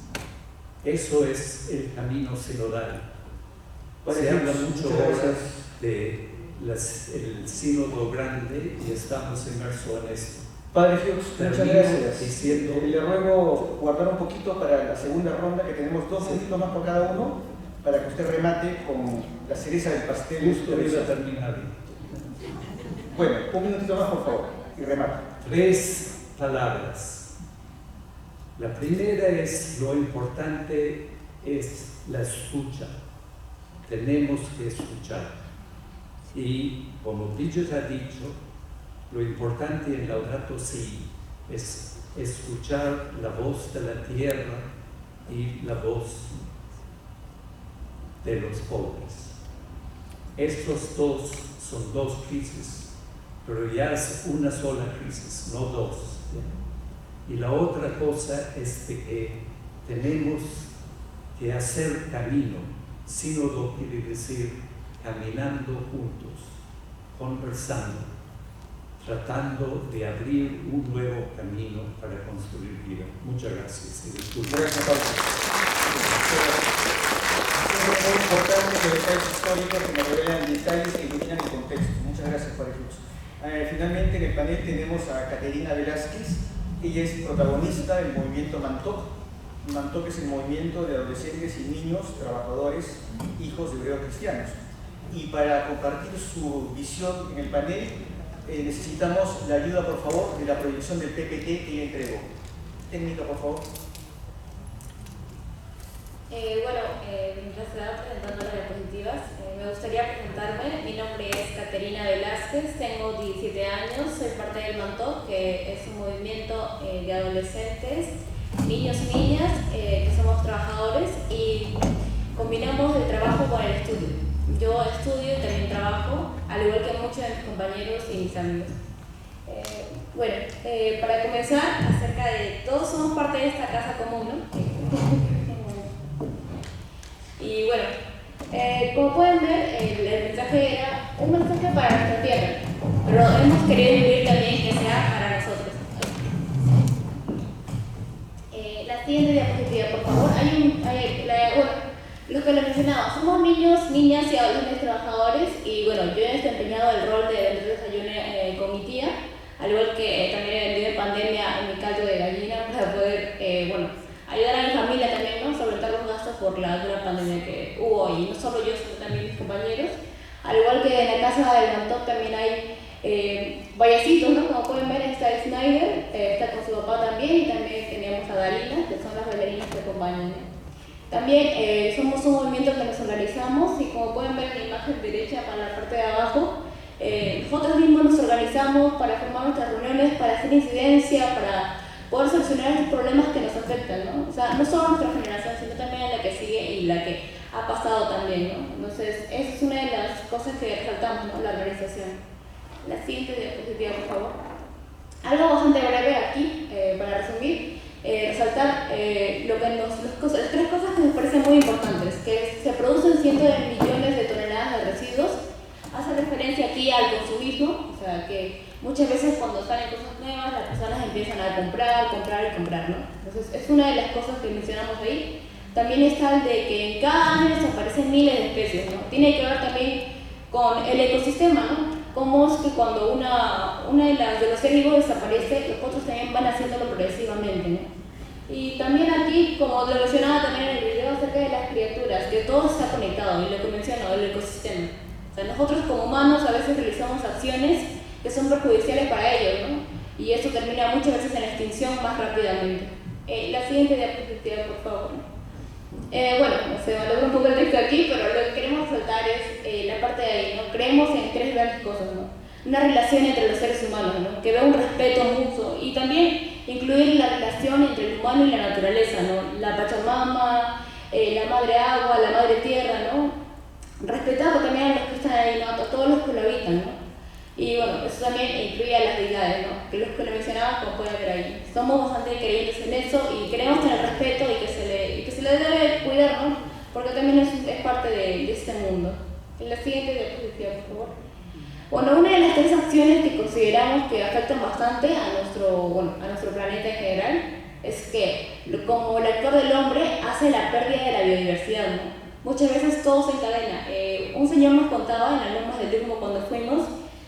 Eso es el camino sinodal. Se habla mucho ahora del sínodo grande y estamos inmersos en esto. Padre Hughes, muchas gracias. Diciendo, le ruego guardar un poquito para la segunda ronda, que tenemos 2 minutos más por cada uno, para que usted remate con la cereza del pastel. Justo iba a terminar. Bueno, un minutito más, por favor, y remate. 3 palabras. La primera es, lo importante es la escucha. Tenemos que escuchar. Y como Bridget ha dicho, lo importante en Laudato Si es escuchar la voz de la tierra y la voz de los pobres. Estos dos son 2 crisis, pero ya es una sola crisis, no 2. Y la otra cosa es de que tenemos que hacer camino. Sínodo quiere decir caminando juntos, conversando, tratando de abrir un nuevo camino para construir vida. Muchas gracias. Gracias, Pablo. Es muy importante que detalles históricos que nos revelan detalles que iluminan el contexto. Muchas gracias, Padre Hughes. Finalmente en el panel tenemos a Caterina Velázquez. Ella es protagonista del movimiento Mantoc. Mantoc es el movimiento de adolescentes y niños trabajadores, hijos de hebreos cristianos. Y para compartir su visión en el panel, necesitamos la ayuda, por favor, de la proyección del PPT que ella entregó. Técnica, por favor. Mientras se van presentando las diapositivas, me gustaría presentarme. Mi nombre es Caterina Velázquez, tengo 17 años, soy parte del Mantoc, que es un movimiento de adolescentes, niños y niñas, que somos trabajadores y combinamos el trabajo con el estudio. Yo estudio y también trabajo, al igual que muchos de mis compañeros y mis amigos. Para comenzar, acerca de todos somos parte de esta casa común, ¿no? Y bueno, como pueden ver, el mensaje era un mensaje para nuestra tierra, pero hemos querido incluir también que sea para nosotros. La siguiente diapositiva, por favor. Los que lo mencionaba, somos niños, niñas y adolescentes trabajadores y bueno, yo he desempeñado el rol de vender desayuno con mi tía, al igual que también he vendido en pandemia en mi caldo de gallina para poder, ayudar a mi familia también, ¿no? Solventar los gastos por la dura pandemia que hubo y no solo yo, sino también mis compañeros. Al igual que en la casa del Mantoc también hay bayecitos, ¿no? Como pueden ver, está Snyder, está con su papá también y también tenemos a Dalila, que son las bailarinas que acompañan, ¿no? También somos un movimiento que nos organizamos y como pueden ver en la imagen derecha para la parte de abajo, nosotros mismos nos organizamos para formar nuestras reuniones, para hacer incidencia, para poder solucionar estos problemas que nos afectan, ¿no? O sea, no solo nuestra generación, sino también la que sigue y la que ha pasado también, ¿no? Entonces, esa es una de las cosas que resaltamos, ¿no? La organización. La siguiente diapositiva, por favor. Algo bastante breve aquí, para resumir, resaltar las 3 cosas que me parecen muy importantes, que se producen cientos de millones de toneladas de residuos. Hace referencia aquí al consumismo, o sea, que muchas veces cuando salen cosas nuevas las personas empiezan a comprar, ¿no? Entonces es una de las cosas que mencionamos ahí. También está el de que en cada año desaparecen miles de especies, ¿no? Tiene que ver también con el ecosistema, ¿no? Cómo es que cuando una de los seres vivos desaparece, los otros también van haciéndolo progresivamente, ¿no? Y también aquí, como lo mencionaba también en el video acerca de las criaturas, que todo está conectado, y lo que menciono, el ecosistema. O sea, nosotros como humanos a veces realizamos acciones que son perjudiciales para ellos, ¿no? Y eso termina muchas veces en la extinción más rápidamente. La siguiente diapositiva, por favor. Bueno, se valora un poco el texto aquí, pero lo que queremos resaltar es la parte de ahí, ¿no? Creemos en tres grandes cosas, ¿no? Una relación entre los seres humanos, ¿no? Que vea un respeto mutuo y también incluir la relación entre el humano y la naturaleza, ¿no? La Pachamama, la madre agua, la madre tierra, ¿no? Respetar también a los que están ahí, ¿no? A todos los que lo habitan, ¿no? Y bueno, eso también incluye a las deidades, ¿no? Que los que lo mencionaba, como pueden ver ahí. Somos bastante creyentes en eso y queremos tener respeto y que se le debe cuidar, ¿no? Porque también es parte de este mundo. En la siguiente diapositiva, por favor. Bueno, una de las tres acciones que consideramos que afectan bastante a nuestro planeta en general es que, como el actor del hombre, hace la pérdida de la biodiversidad, ¿no? Muchas veces todo se encadena. Un señor nos contaba en las lomas del Humo cuando fuimos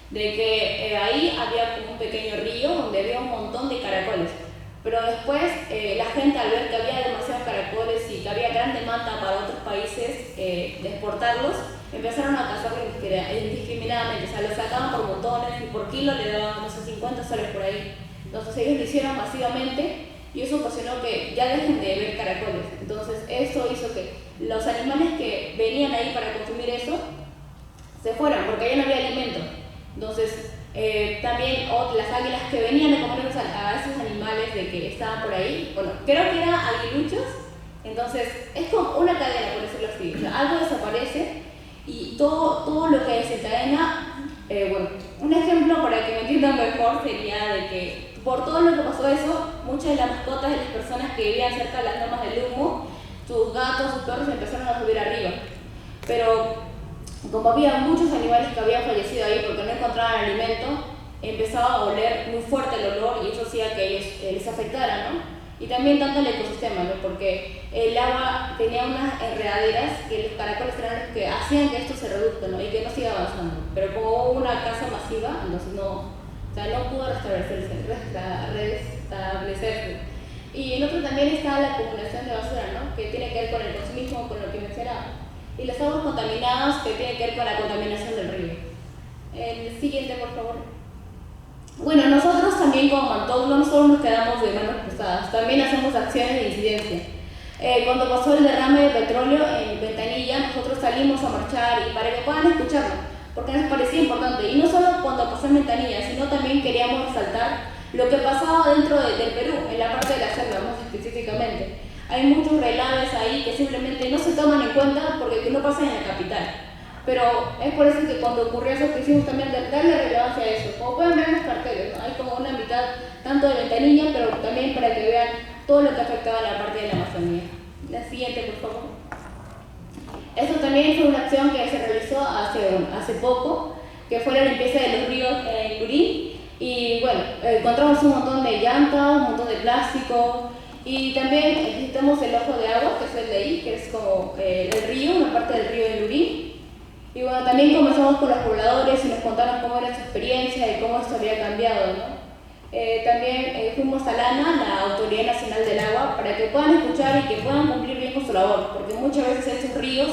de que ahí había como un pequeño río donde había un montón de caracoles. Pero después la gente, al ver que había demasiados caracoles y que había gran demanda para otros países de exportarlos, empezaron a cazarlos indiscriminadamente. O sea, los sacaban por montones y por kilo le daban, no sé, 50 soles por ahí. Entonces ellos lo hicieron masivamente y eso ocasionó que ya dejen de ver caracoles. Entonces eso hizo que los animales que venían ahí para consumir eso se fueran porque ya no había alimento. Entonces también las águilas que venían a comer a esos animales de que estaban por ahí, bueno, creo que eran aguiluchos. Entonces es como una cadena, por decirlo así. O sea, algo desaparece y todo lo que desencadena, bueno, un ejemplo para que me entiendan mejor sería de que por todo lo que pasó eso, muchas de las mascotas de las personas que vivían cerca de las lomas del Humo, sus gatos, sus perros empezaron a subir arriba. Pero como había muchos animales que habían fallecido ahí porque no encontraban alimento, empezaba a oler muy fuerte el olor y eso hacía que ellos les afectara, ¿no? Y también tanto el ecosistema, ¿no? Porque el agua tenía unas enredaderas que los caracoles eran los que hacían que esto se reduzca, ¿no? Y que no siga avanzando. Pero como hubo una caza masiva, entonces no pudo restablecerse. Y el otro también está la acumulación de basura, ¿no? Que tiene que ver con el consumismo, con lo que mencionaba. Y las aguas contaminadas, que tiene que ver con la contaminación del río. El siguiente, por favor. Bueno, nosotros también como Mantou no solo nos quedamos de manos cruzadas, también hacemos acciones de incidencia. Cuando pasó el derrame de petróleo en Ventanilla, nosotros salimos a marchar y para que puedan escucharnos, porque nos parecía importante. Y no solo cuando pasó en Ventanilla, sino también queríamos resaltar lo que pasaba dentro del Perú, en la parte de la selva más específicamente. Hay muchos relaves ahí que simplemente no se toman en cuenta porque no pasan en la capital. Pero es por eso que cuando ocurrió eso quisimos también darle relevancia a eso. Como pueden ver en los carteles, ¿no? Hay como una mitad tanto de Ventanilla, pero también para que vean todo lo que afectaba a la parte de la Amazonía. La siguiente, por favor. Eso también fue una acción que se realizó hace poco, que fue la limpieza de los ríos en Lurín. Y bueno, encontramos un montón de llantas, un montón de plástico. Y también visitamos el ojo de agua, que es el de ahí, que es como el río, una parte del río de Lurín. Y bueno, también comenzamos con los pobladores y nos contaron cómo era su experiencia y cómo esto había cambiado, ¿no? También fuimos a LANA, la Autoridad Nacional del Agua, para que puedan escuchar y que puedan cumplir bien con su labor, porque muchas veces estos ríos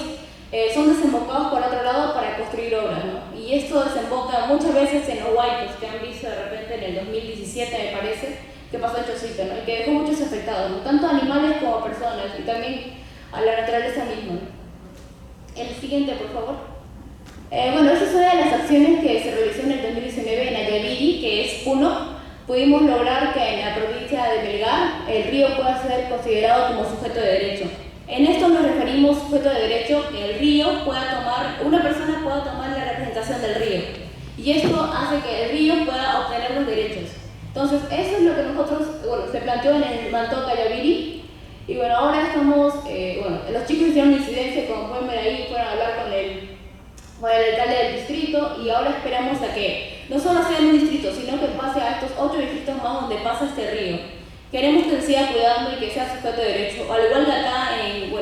son desembocados por otro lado para construir obras, ¿no? Y esto desemboca muchas veces en los huaycos que han visto de repente en el 2017, me parece, que pasó en Chosica, ¿no? Y que dejó muchos afectados, ¿no? Tanto animales como personas, y también a la naturaleza misma, ¿no? El siguiente, por favor. Bueno, esta es una de las acciones que se realizó en el 2019 en Ayaviri, que es Puno. Pudimos lograr que en la provincia de Melgar el río pueda ser considerado como sujeto de derecho. En esto nos referimos sujeto de derecho, que el río pueda tomar, una persona pueda tomar la representación del río. Y esto hace que el río pueda obtener los derechos. Entonces, eso es lo que nosotros, bueno, se planteó en el Mantou Ayaviri. Y bueno, ahora estamos, los chicos hicieron una incidencia, como pueden ver ahí, fueron a hablar con el alcalde del distrito y ahora esperamos a que no solo sea en un distrito, sino que pase a estos 8 distritos más donde pasa este río. Queremos que se siga cuidando y que sea sujeto de derecho. Al igual que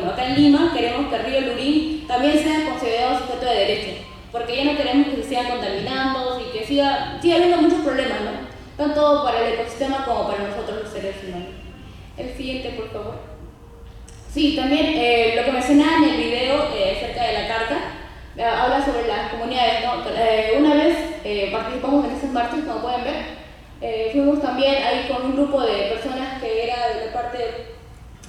acá en Lima, queremos que el río Lurín también sea considerado sujeto de derecho. porque ya no queremos que se sigan contaminando y que siga habiendo muchos problemas, ¿no? Tanto para el ecosistema como para nosotros los seres humanos. El siguiente, por favor. Sí, también lo que mencionaba en el video acerca de la carta, habla sobre las comunidades, ¿no? Una vez participamos en esas marchas, como pueden ver, fuimos también ahí con un grupo de personas que era de la parte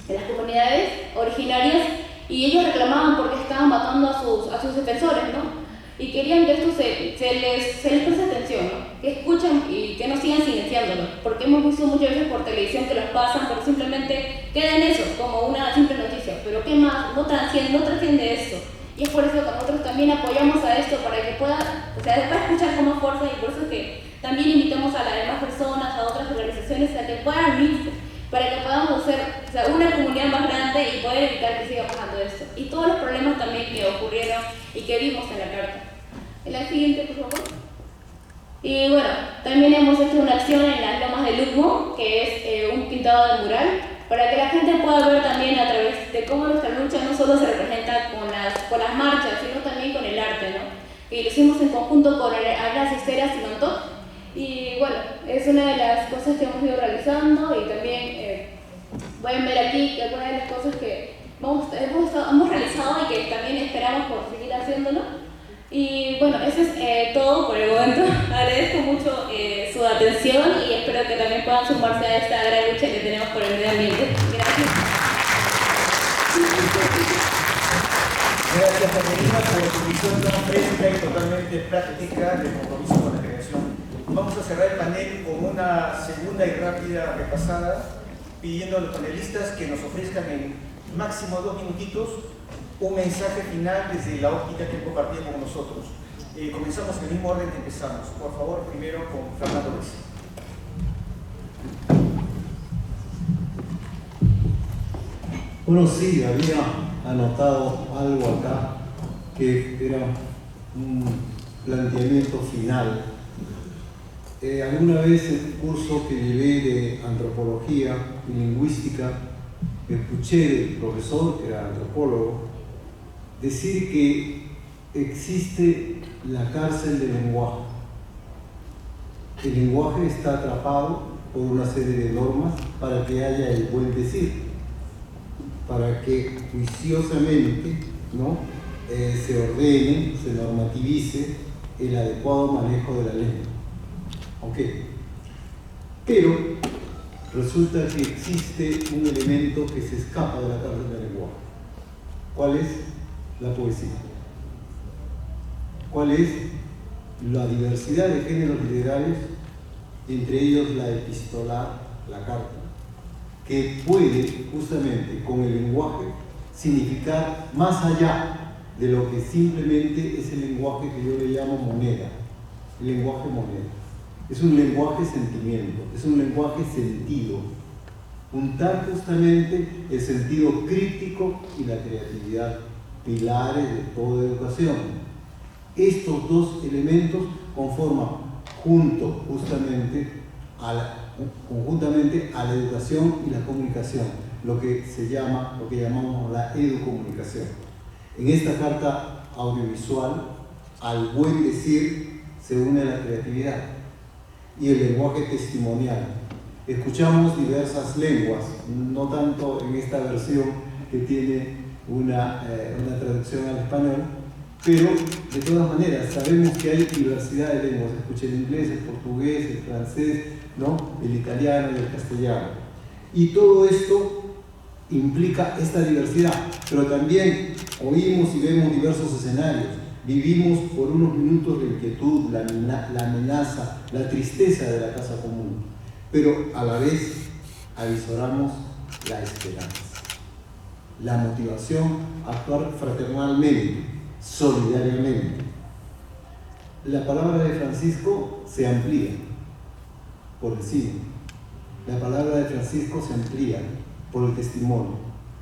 de las comunidades originarias y ellos reclamaban porque estaban matando a sus defensores, ¿no? Y querían que esto se les preste atención, ¿no? Que escuchen y que no sigan silenciándolo, porque hemos visto muchas veces por televisión que los pasan, pero simplemente queda en eso, como una simple noticia, pero ¿qué más? No trasciende esto. Y es por eso que nosotros también apoyamos a esto, para que pueda escuchar con más fuerza, y por eso que también invitamos a las demás personas, a otras organizaciones, a que puedan unirse, para que podamos hacer una comunidad más grande y poder evitar que siga pasando esto. Y todos los problemas también que ocurrieron y que vimos en la carta. En la siguiente, por favor. Y bueno, también hemos hecho una acción en las Lomas del Humo, que es un pintado de mural, para que la gente pueda ver también a través de cómo nuestra lucha no solo se representa con las marchas, sino también con el arte, ¿no? Y lo hicimos en conjunto con Agnes Esteras y Montot. Y bueno, es una de las cosas que hemos ido realizando, y también pueden ver aquí algunas de las cosas que hemos realizado y que también esperamos por seguir haciéndolo. Y bueno, eso es todo por el momento. Agradezco mucho su atención y espero que también puedan sumarse a esta gran lucha que tenemos por el medio ambiente. Gracias. Gracias, Caterina, por tu visión tan fresca y totalmente práctica del compromiso con la creación. Vamos a cerrar el panel con una segunda y rápida repasada, pidiendo a los panelistas que nos ofrezcan en máximo 2 minutitos un mensaje final desde la óptica que han compartido con nosotros. Comenzamos en el mismo orden que empezamos. Por favor, primero con Fernando Ruiz. Bueno, sí, había anotado algo acá que era un planteamiento final. Alguna vez en el curso que llevé de antropología y lingüística, escuché del profesor, que era antropólogo, decir que existe la cárcel del lenguaje. El lenguaje está atrapado por una serie de normas para que haya el buen decir, para que juiciosamente, ¿no? Se ordene, se normativice el adecuado manejo de la lengua. ¿Ok? Pero resulta que existe un elemento que se escapa de la cárcel del lenguaje. ¿Cuál es? La poesía. ¿Cuál es? La diversidad de géneros literarios, entre ellos la epistolar, la carta, que puede justamente con el lenguaje significar más allá de lo que simplemente es el lenguaje que yo le llamo moneda, el lenguaje moneda. Es un lenguaje sentimiento, es un lenguaje sentido, juntar justamente el sentido crítico y la creatividad, pilares de toda educación. Estos dos elementos conforman conjuntamente a la educación y la comunicación, lo que llamamos la educomunicación. En esta carta audiovisual, al buen decir se une la creatividad y el lenguaje testimonial. Escuchamos diversas lenguas, no tanto en esta versión que tiene una traducción al español, pero de todas maneras sabemos que hay diversidad de lenguas. Escuché el inglés, el portugués, el francés, ¿no? El italiano y el castellano. Y todo esto implica esta diversidad, pero también oímos y vemos diversos escenarios. Vivimos por unos minutos la inquietud, la amenaza, la tristeza de la casa común, pero a la vez avisoramos la esperanza, la motivación a actuar fraternalmente, solidariamente. La palabra de Francisco se amplía por el cine, la palabra de Francisco se amplía por el testimonio,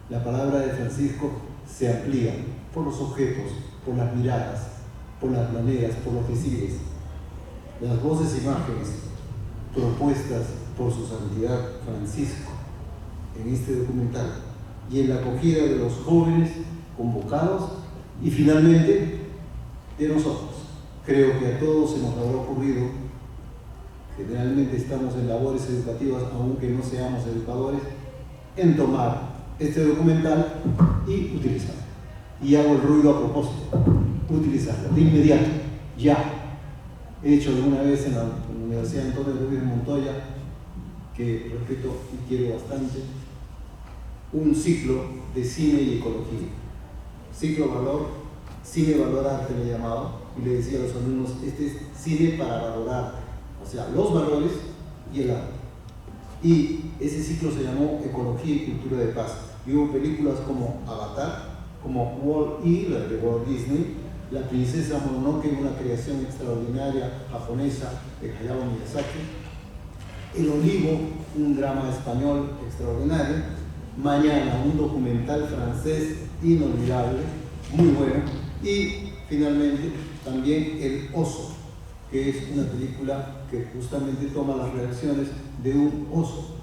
la palabra de Francisco se amplía por los objetos, por las miradas, por las maneras, por los decires, las voces e imágenes propuestas por su santidad Francisco en este documental y en la acogida de los jóvenes convocados y finalmente de nosotros. Creo que a todos se nos habrá ocurrido, generalmente estamos en labores educativas, aunque no seamos educadores, en tomar este documental y utilizarlo. Y hago el ruido a propósito, utilizarlo, de inmediato, ya. He hecho alguna vez en la Universidad Antonio Rodríguez Montoya, que respeto y quiero bastante, un ciclo de cine y ecología. Ciclo valor, cine valor arte le he llamado, y le decía a los alumnos, este es cine para valorar, o sea, los valores y el arte. Y ese ciclo se llamó Ecología y Cultura de Paz. Y hubo películas como Avatar, como Wall-E, la de Walt Disney, La princesa Mononoke, una creación extraordinaria japonesa de Hayao Miyazaki, El Olivo, un drama español extraordinario, Mañana, un documental francés inolvidable, muy bueno, y finalmente también El Oso, que es una película que justamente toma las reacciones de un oso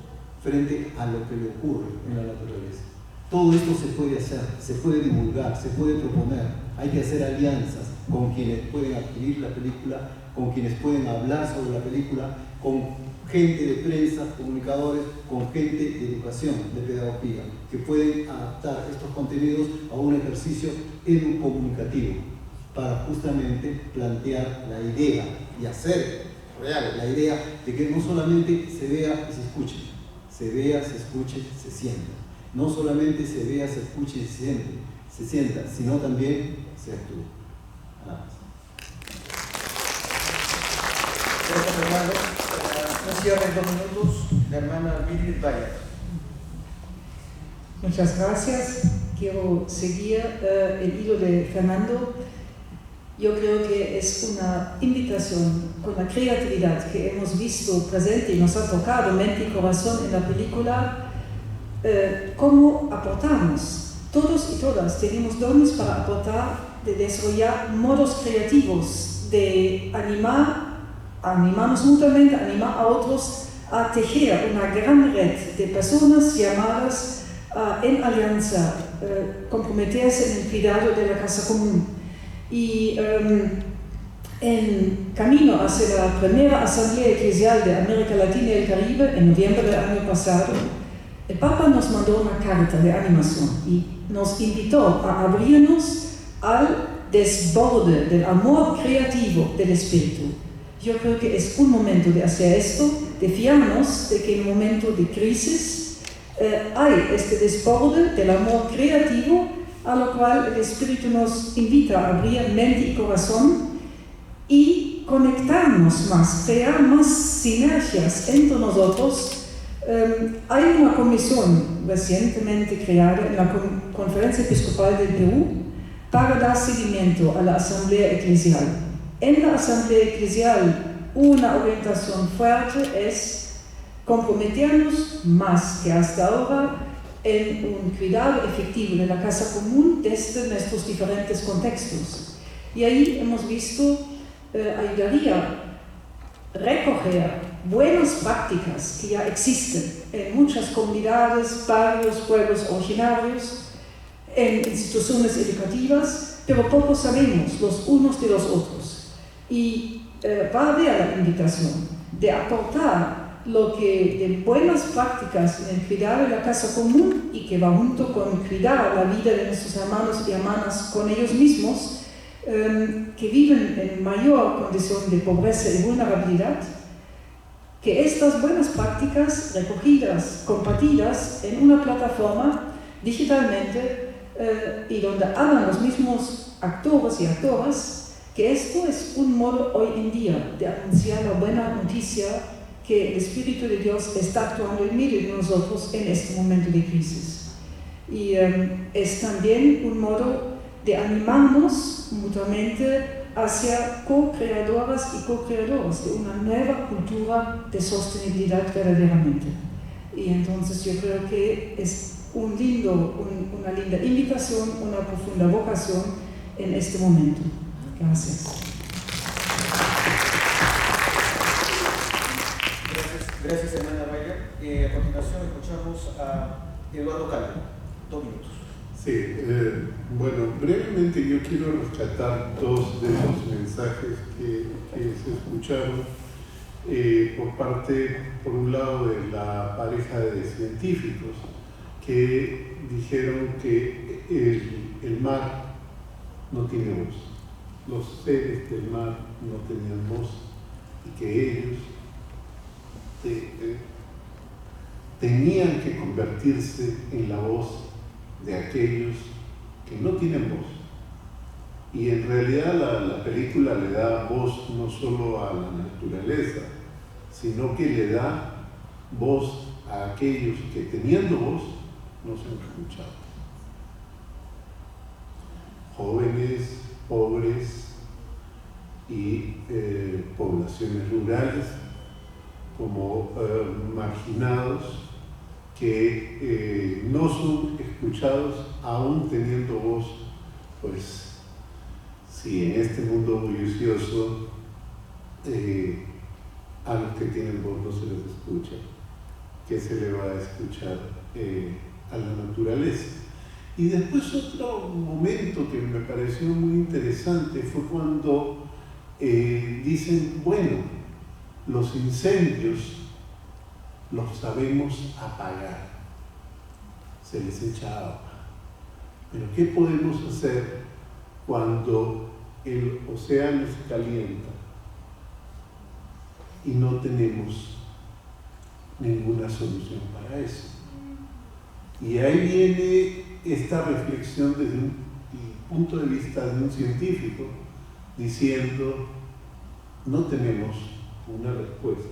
frente a lo que le ocurre en la naturaleza. Todo esto se puede hacer, se puede divulgar, se puede proponer, hay que hacer alianzas con quienes pueden adquirir la película, con quienes pueden hablar sobre la película, con gente de prensa, comunicadores, con gente de educación, de pedagogía, que pueden adaptar estos contenidos a un ejercicio educomunicativo para justamente plantear la idea y hacer real la idea de que no solamente se vea y se escuche, se vea, se escuche, se sienta. No solamente se vea, se escuche y se sienta, sino también se actúa. Nada más. Gracias, Fernando. Un cierre en 2 minutos, la hermana Birgit Bayer. Muchas gracias. Quiero seguir el hilo de Fernando. Yo creo que es una invitación con la creatividad que hemos visto presente y nos ha tocado mente y corazón en la película. ¿Cómo aportamos? Todos y todas tenemos dones para aportar, de desarrollar modos creativos, de animarnos mutuamente, animar a otros a tejer una gran red de personas llamadas en alianza, comprometerse en el cuidado de la casa común. Y en camino hacia la primera Asamblea Eclesial de América Latina y el Caribe, en noviembre del año pasado, el Papa nos mandó una carta de animación y nos invitó a abrirnos al desborde del amor creativo del Espíritu. Yo creo que es un momento de hacer esto, de fiarnos de que en un momento de crisis hay este desborde del amor creativo, a lo cual el Espíritu nos invita a abrir mente y corazón y conectarnos más, crear más sinergias entre nosotros. Hay una comisión recientemente creada en la Conferencia Episcopal del Perú para dar seguimiento a la Asamblea Eclesial. En la Asamblea Eclesial una orientación fuerte es comprometernos más que hasta ahora en un cuidado efectivo de la casa común desde nuestros diferentes contextos. Y ahí hemos visto, ayudaría recoger buenas prácticas que ya existen en muchas comunidades, barrios, pueblos originarios, en instituciones educativas, pero poco sabemos los unos de los otros. Y va a haber la invitación de aportar lo que de buenas prácticas en el cuidado de la casa común y que va junto con cuidar la vida de nuestros hermanos y hermanas con ellos mismos, que viven en mayor condición de pobreza y vulnerabilidad, que estas buenas prácticas recogidas, compartidas en una plataforma digitalmente y donde hablan los mismos actores y actoras, que esto es un modo hoy en día de anunciar la buena noticia que el Espíritu de Dios está actuando en medio de nosotros en este momento de crisis. Y es también un modo de animarnos mutuamente hacia co-creadoras y co-creadores de una nueva cultura de sostenibilidad verdaderamente. Y entonces yo creo que es una linda invitación, una profunda vocación en este momento. Gracias. Gracias, hermana Bayer. A continuación escuchamos a Eduardo Calvo. 2 minutos. Sí, bueno, brevemente yo quiero rescatar dos de los mensajes que se escucharon por parte, por un lado, de la pareja de científicos que dijeron que el mar no tiene voz, los seres del mar no tenían voz y que ellos tenían que convertirse en la voz de aquellos que no tienen voz. Y en realidad la película le da voz no solo a la naturaleza, sino que le da voz a aquellos que teniendo voz no son escuchados. Jóvenes, pobres y poblaciones rurales como marginados que no son escuchados aún teniendo voz. Pues si en este mundo bullicioso a los que tienen voz no se les escucha, ¿qué se le va a escuchar a la naturaleza? Y después otro momento que me pareció muy interesante fue cuando dicen, bueno, los incendios los sabemos apagar, se les echa agua, pero ¿qué podemos hacer cuando el océano se calienta y no tenemos ninguna solución para eso? Y ahí viene esta reflexión desde un punto de vista de un científico diciendo, no tenemos una respuesta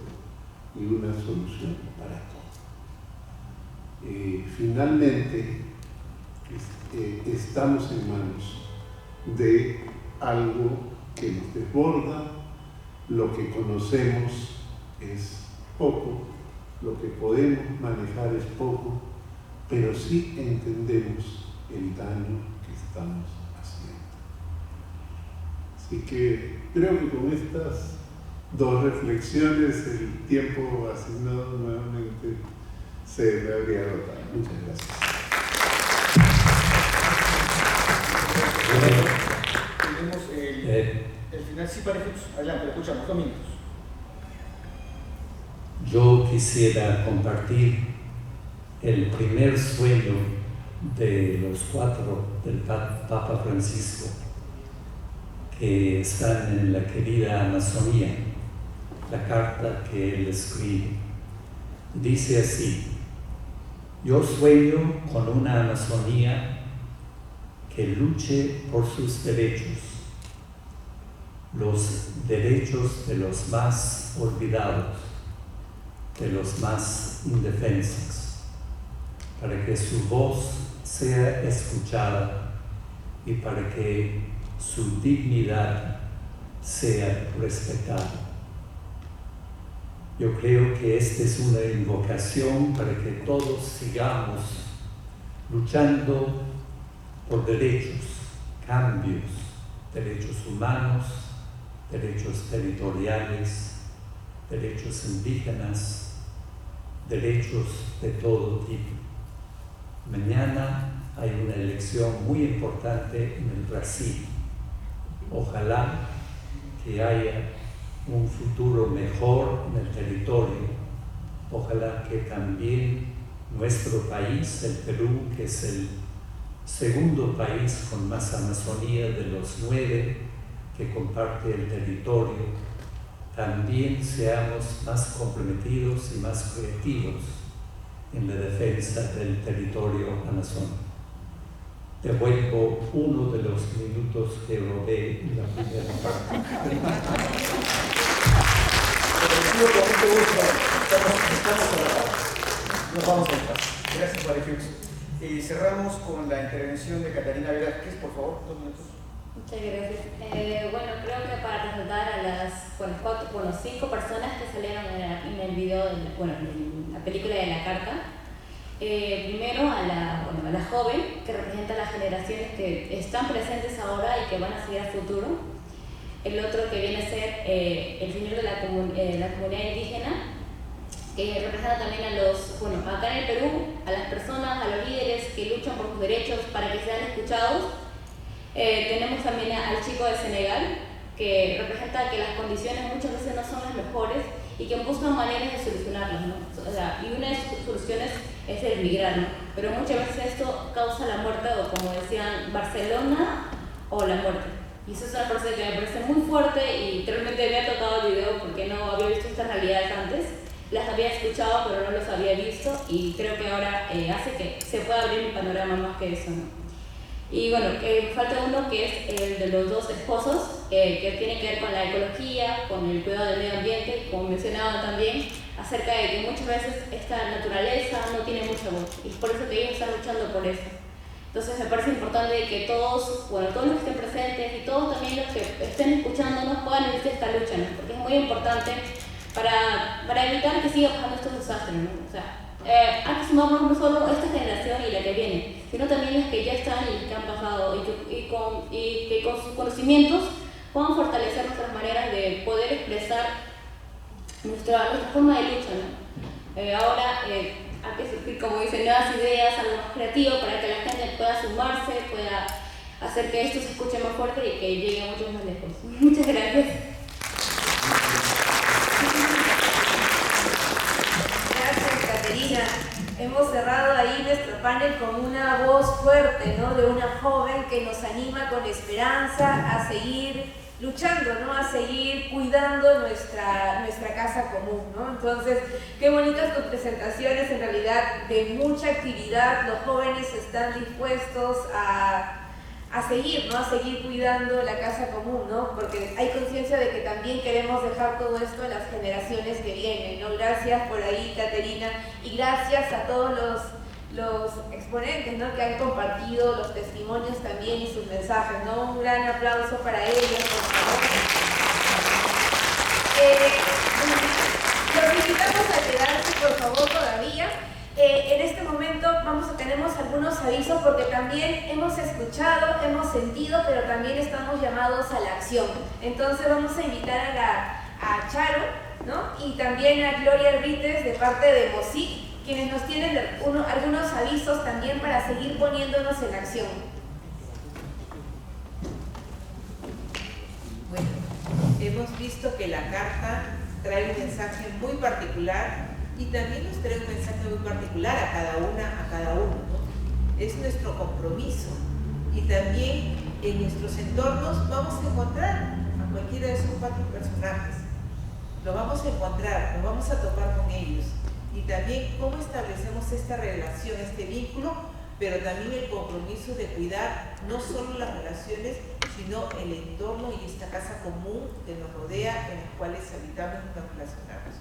y una solución para todo. Finalmente, estamos en manos de algo que nos desborda, lo que conocemos es poco, lo que podemos manejar es poco, pero sí entendemos el daño que estamos haciendo. Así que creo que con estas dos reflexiones el tiempo asignado nuevamente se me habría agotado. Muchas gracias. Tenemos el final, sí, para adelante, lo escuchamos, 2 minutos. Yo quisiera compartir el primer sueño de los 4 del Papa Francisco que están en la querida Amazonía, la carta que él escribe. Dice así: yo sueño con una Amazonía que luche por sus derechos, los derechos de los más olvidados, de los más indefensos, para que su voz sea escuchada y para que su dignidad sea respetada. Yo creo que esta es una invocación para que todos sigamos luchando por derechos, cambios, derechos humanos, derechos territoriales, derechos indígenas, derechos de todo tipo. Mañana hay una elección muy importante en el Brasil. Ojalá que haya un futuro mejor en el territorio. Ojalá que también nuestro país, el Perú, que es el segundo país con más Amazonía de los 9 que comparte el territorio, también seamos más comprometidos y más creativos en la defensa del territorio amazónico. Devuelvo uno de los minutos que robé en la primera parte. Nos vamos a entrar. Gracias, María Félix. Cerramos con la intervención de Catalina Velázquez, por favor, 2 minutos. Muchas gracias. Bueno, creo que para resaltar a las 5 personas que salieron en el video, en la película de la carta. Primero a la joven, que representa a las generaciones que están presentes ahora y que van a seguir a futuro. El otro que viene a ser el señor de la comunidad indígena, que representa también a los, bueno, acá en el Perú, a las personas, a los líderes que luchan por sus derechos para que sean escuchados. Tenemos también al chico de Senegal, que representa que las condiciones muchas veces no son las mejores y que buscan maneras de solucionarlas, ¿no? O sea, y una de sus soluciones es el migrar, ¿no? Pero muchas veces esto causa la muerte, o como decían, Barcelona o la muerte. Y eso es una cosa que me parece muy fuerte y realmente me ha tocado el video porque no había visto estas realidades antes. Las había escuchado pero no los había visto y creo que ahora hace que se pueda abrir mi panorama más que eso, ¿no? Y bueno, falta uno que es el de los dos esposos, que tiene que ver con la ecología, con el cuidado del medio ambiente, como mencionaba también, acerca de que muchas veces esta naturaleza no tiene mucha voz y es por eso que ellos están luchando por eso. Entonces me parece importante que todos, bueno, todos los que estén presentes y todos también los que estén escuchándonos puedan unirse a esta lucha, ¿no? Porque es muy importante para evitar que siga pasando estos desastres, ¿no? O sea, hay que sumarnos no solo esta generación y la que viene, sino también las que ya están y las que han pasado y que con sus conocimientos puedan fortalecer nuestras maneras de poder expresar nuestra forma de lucha, ¿no? Ahora hay que surgir, como dicen, nuevas ideas, algo más creativo para que la gente pueda sumarse, pueda hacer que esto se escuche más fuerte y que llegue a muchos más lejos. Muchas gracias. Gracias, Caterina. Hemos cerrado ahí nuestro panel con una voz fuerte, ¿no? De una joven que nos anima con esperanza a seguir luchando, ¿no? A seguir cuidando nuestra casa común, ¿no? Entonces, qué bonitas tus presentaciones, en realidad de mucha actividad. Los jóvenes están dispuestos a seguir, ¿no? A seguir cuidando la casa común, ¿no? Porque hay conciencia de que también queremos dejar todo esto a las generaciones que vienen, ¿no? Gracias por ahí, Caterina, y gracias a todos los exponentes, ¿no? Que han compartido los testimonios también y sus mensajes, ¿no? Un gran aplauso para ellos, por favor. Los invitamos a quedarse, por favor, todavía. En este momento tenemos algunos avisos porque también hemos escuchado, hemos sentido, pero también estamos llamados a la acción. Entonces vamos a invitar a Charo, ¿no? Y también a Gloria Herbites de parte de MOSIC, quienes nos tienen algunos avisos también para seguir poniéndonos en acción. Bueno, hemos visto que la carta trae un mensaje muy particular y también nos trae un mensaje muy particular a cada uno, ¿no? Es nuestro compromiso y también en nuestros entornos vamos a encontrar a cualquiera de esos 4 personajes. Lo vamos a encontrar, nos vamos a topar con ellos. Y también cómo establecemos esta relación, este vínculo, pero también el compromiso de cuidar no solo las relaciones, sino el entorno y esta casa común que nos rodea, en las cuales habitamos y nos relacionamos.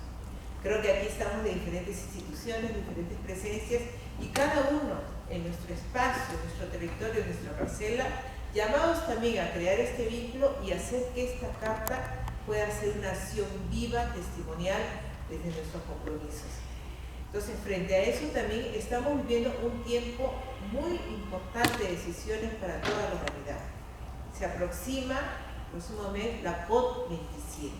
Creo que aquí estamos de diferentes instituciones, diferentes presencias, y cada uno en nuestro espacio, en nuestro territorio, en nuestra parcela, llamados también a crear este vínculo y hacer que esta carta pueda ser una acción viva, testimonial, desde nuestros compromisos. Entonces, frente a eso también estamos viviendo un tiempo muy importante de decisiones para toda la humanidad. Se aproxima el próximo mes la COP27.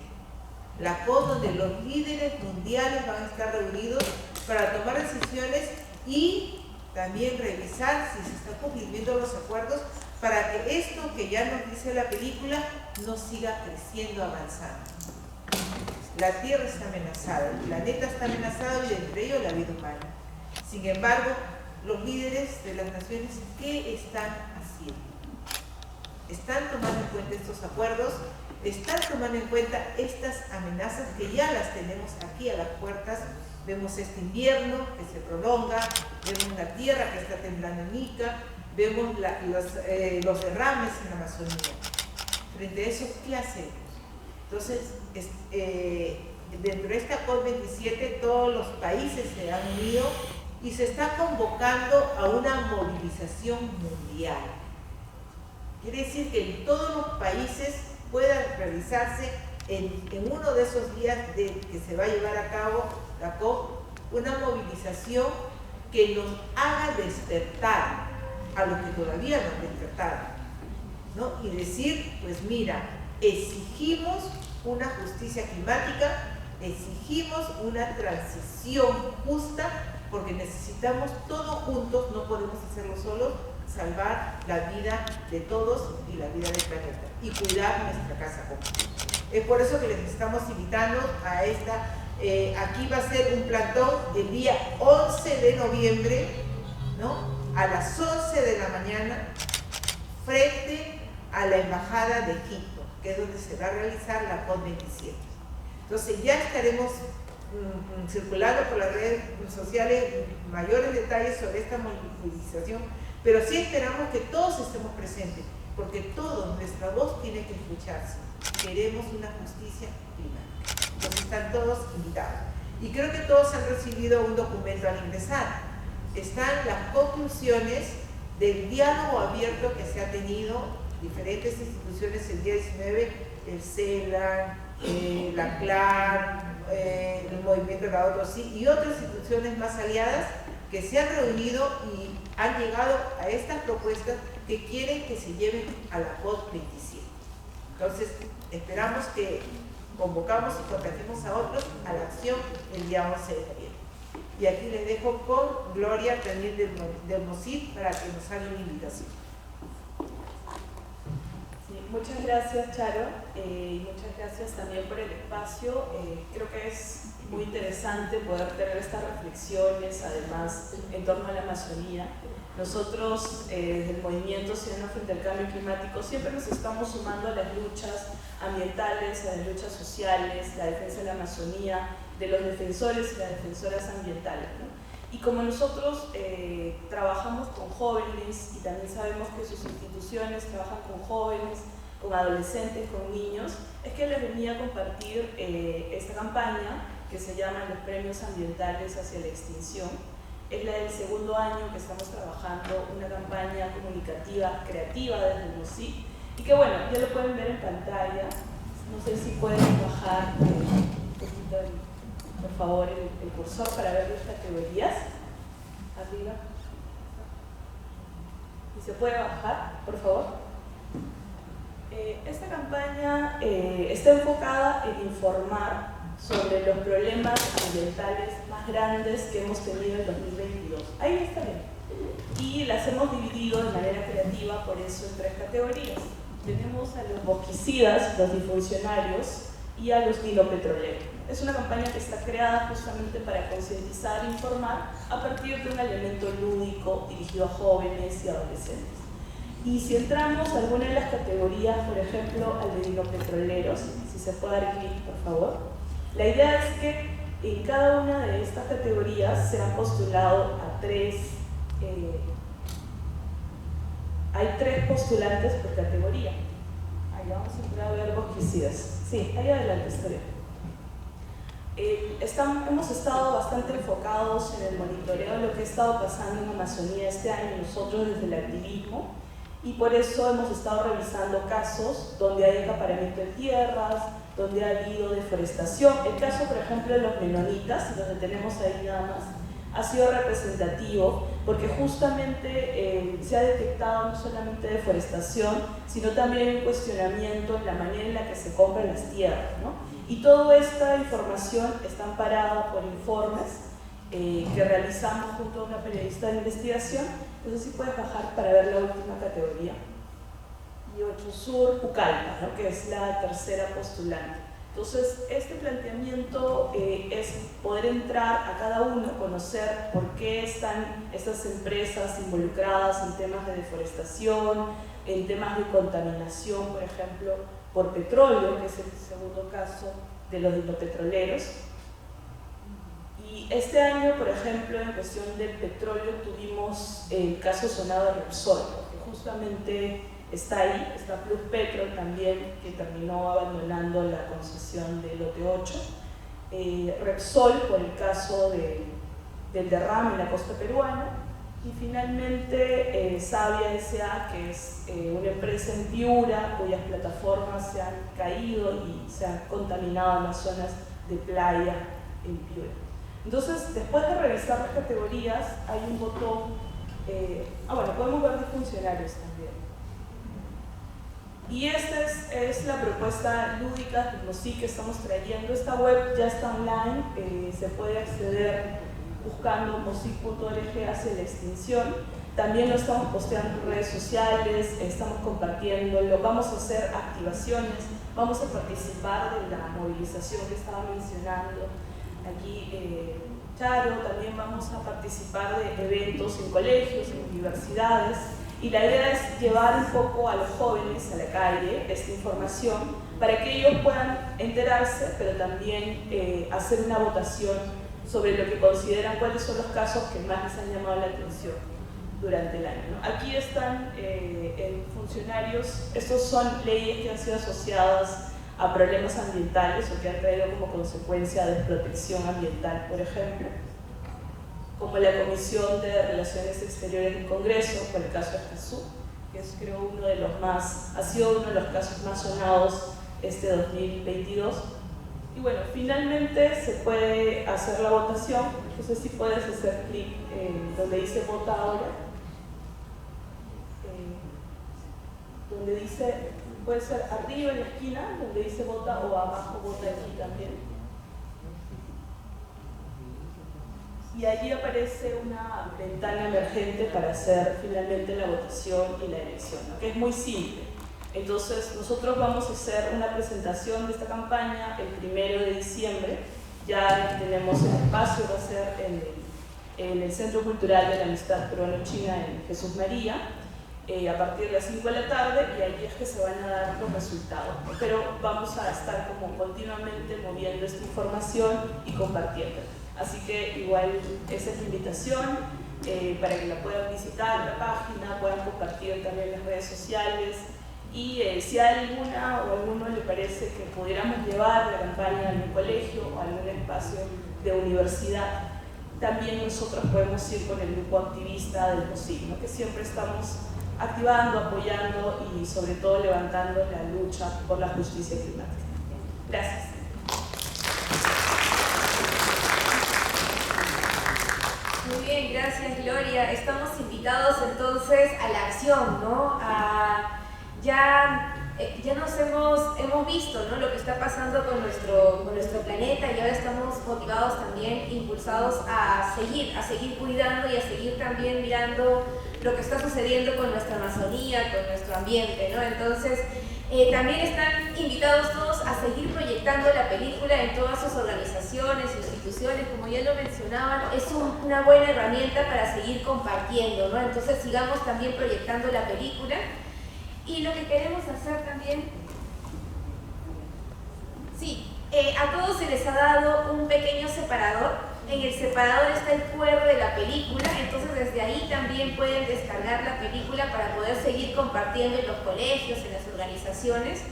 La COP donde los líderes mundiales van a estar reunidos para tomar decisiones y también revisar si se están cumpliendo los acuerdos para que esto que ya nos dice la película no siga creciendo, avanzando. La Tierra está amenazada, el planeta está amenazado y entre ellos la vida humana. Sin embargo, los líderes de las naciones, ¿qué están haciendo? ¿Están tomando en cuenta estos acuerdos? ¿Están tomando en cuenta estas amenazas que ya las tenemos aquí a las puertas? Vemos este invierno que se prolonga, vemos una tierra que está temblando en Ica, vemos los derrames en la Amazonía. Frente a eso, ¿qué hacemos? Entonces, dentro de esta COP27 todos los países se han unido y se está convocando a una movilización mundial. Quiere decir que en todos los países pueda realizarse en uno de esos días que se va a llevar a cabo la COP, una movilización que nos haga despertar a los que todavía no han despertado, ¿no? Y decir, pues mira, exigimos una justicia climática, exigimos una transición justa porque necesitamos todos juntos, no podemos hacerlo solos, salvar la vida de todos y la vida del planeta y cuidar nuestra casa común. Es por eso que les estamos invitando a esta, aquí va a ser un plantón el día 11 de noviembre, ¿no? A las 11 de la mañana, frente a la Embajada de Egipto, que es donde se va a realizar la COP27. Entonces ya estaremos circulando por las redes sociales mayores detalles sobre esta movilización, pero sí esperamos que todos estemos presentes, porque todos, nuestra voz tiene que escucharse. Queremos una justicia climática. Entonces están todos invitados. Y creo que todos han recibido un documento al ingresar. Están las conclusiones del diálogo abierto que se ha tenido diferentes instituciones el día 19, el CELAC, la CLAR, el Movimiento Laudato Si y otras instituciones más aliadas que se han reunido y han llegado a estas propuestas que quieren que se lleven a la COP27. Entonces, esperamos que convocamos y contagiemos a otros a la acción el día 11 de noviembre. Y aquí les dejo con Gloria también del MOSIT para que nos haga una invitación. Sí, muchas gracias, Charo, y muchas gracias también por el espacio. Creo que es muy interesante poder tener estas reflexiones, además, en torno a la Amazonía. Nosotros, desde el Movimiento Ciudadano frente al Cambio Climático, siempre nos estamos sumando a las luchas ambientales, a las luchas sociales, la defensa de la Amazonía, de los defensores y las defensoras ambientales, ¿no? Y como nosotros trabajamos con jóvenes y también sabemos que sus instituciones trabajan con jóvenes, con adolescentes, con niños, es que les venía a compartir esta campaña que se llama Los Premios Ambientales hacia la Extinción. Es la del segundo año que estamos trabajando una campaña comunicativa creativa desde el MOSIC y que bueno, ya lo pueden ver en pantalla. No sé si pueden bajar por favor el cursor para ver las categorías. Arriba. ¿Y se puede bajar, por favor? Esta campaña está enfocada en informar sobre los problemas ambientales más grandes que hemos tenido en 2022. Ahí está bien. Y las hemos dividido de manera creativa, por eso, en 3 categorías. Tenemos a los bosquicidas, los disfuncionarios, y a los dinopetroleros. Es una campaña que está creada justamente para concientizar e informar a partir de un elemento lúdico dirigido a jóvenes y adolescentes. Y si entramos a alguna de las categorías, por ejemplo, al de dinopetroleros, si se puede dar clic, por favor. La idea es que en cada una de estas categorías se han postulado a 3, hay 3 postulantes por categoría. Ahí vamos a entrar a ver bosquicidas. Sí, ahí adelante, está bien. Hemos estado bastante enfocados en el monitoreo de lo que ha estado pasando en Amazonía este año, nosotros desde el activismo, y por eso hemos estado revisando casos donde hay acaparamiento de tierras, donde ha habido deforestación. El caso, por ejemplo, de los menonitas, si los detenemos ahí nada más, ha sido representativo porque justamente se ha detectado no solamente deforestación, sino también un cuestionamiento en la manera en la que se compran las tierras, ¿no? Y toda esta información está amparada por informes que realizamos junto a una periodista de investigación. Entonces, si puedes bajar para ver la última categoría. Y 8 Sur, Pucallpa, ¿no? Que es la tercera postulante. Entonces, este planteamiento es poder entrar a cada uno, conocer por qué están estas empresas involucradas en temas de deforestación, en temas de contaminación, por ejemplo, por petróleo, que es el segundo caso de los dinopetroleros. Y este año, por ejemplo, en cuestión del petróleo, tuvimos el caso sonado de Repsol, que justamente está ahí, está Pluspetrol también, que terminó abandonando la concesión del lote 8. Repsol, por el caso del derrame en la costa peruana. Y finalmente Savia S.A., que es una empresa en Piura, cuyas plataformas se han caído y se han contaminado en las zonas de playa en Piura. Entonces, después de revisar las categorías, hay un botón, bueno, podemos ver de funcionarios también. Y esta es la propuesta lúdica de MOSIC que estamos trayendo. Esta web ya está online, se puede acceder buscando mosic.org hacia la extinción. También lo estamos posteando en redes sociales, estamos compartiéndolo, vamos a hacer activaciones, vamos a participar de la movilización que estaba mencionando aquí Charo, también vamos a participar de eventos en colegios, en universidades, y la idea es llevar un poco a los jóvenes a la calle esta información para que ellos puedan enterarse, pero también hacer una votación sobre lo que consideran cuáles son los casos que más les han llamado la atención durante el año, ¿no? Aquí están funcionarios, estos son leyes que han sido asociadas a problemas ambientales o que han traído como consecuencia desprotección ambiental, por ejemplo, como la Comisión de Relaciones Exteriores del Congreso, por el caso de Escazú, que es creo ha sido uno de los casos más sonados este 2022. Y bueno, finalmente se puede hacer la votación. No sé si puedes hacer clic donde dice vota ahora. Donde dice, puede ser arriba en la esquina, donde dice vota, o abajo vota aquí también. Y allí aparece una ventana emergente para hacer finalmente la votación y la elección, ¿no? Que es muy simple. Entonces nosotros vamos a hacer una presentación de esta campaña el 1 de diciembre, ya tenemos el espacio, va a ser en el Centro Cultural de la Amistad Peruano-China en Jesús María, a partir de las 5 de la tarde, y ahí es que se van a dar los resultados. Pero vamos a estar como continuamente moviendo esta información y compartiéndola. Así que igual esa es la invitación para que la puedan visitar, la página, puedan compartir también en las redes sociales. Y si a alguna o a alguno le parece que pudiéramos llevar la campaña a algún colegio o a algún espacio de universidad, también nosotros podemos ir con el grupo activista del MOSIC, ¿no? Que siempre estamos activando, apoyando y sobre todo levantando la lucha por la justicia climática. Gracias. Muy bien, gracias Gloria. Estamos invitados entonces a la acción, ¿no? Ya nos hemos visto, ¿no? Lo que está pasando con nuestro planeta, y ahora estamos motivados también, impulsados a seguir cuidando y a seguir también mirando lo que está sucediendo con nuestra Amazonía, con nuestro ambiente, ¿no? Entonces, también están invitados todos a seguir proyectando la película en todas sus organizaciones, instituciones, como ya lo mencionaban, es una buena herramienta para seguir compartiendo, ¿no? Entonces sigamos también proyectando la película. Y lo que queremos hacer también, sí, a todos se les ha dado un pequeño separador. En el separador está el QR de la película, entonces desde ahí también pueden descargar la película para poder seguir compartiendo en los colegios, en las organizaciones.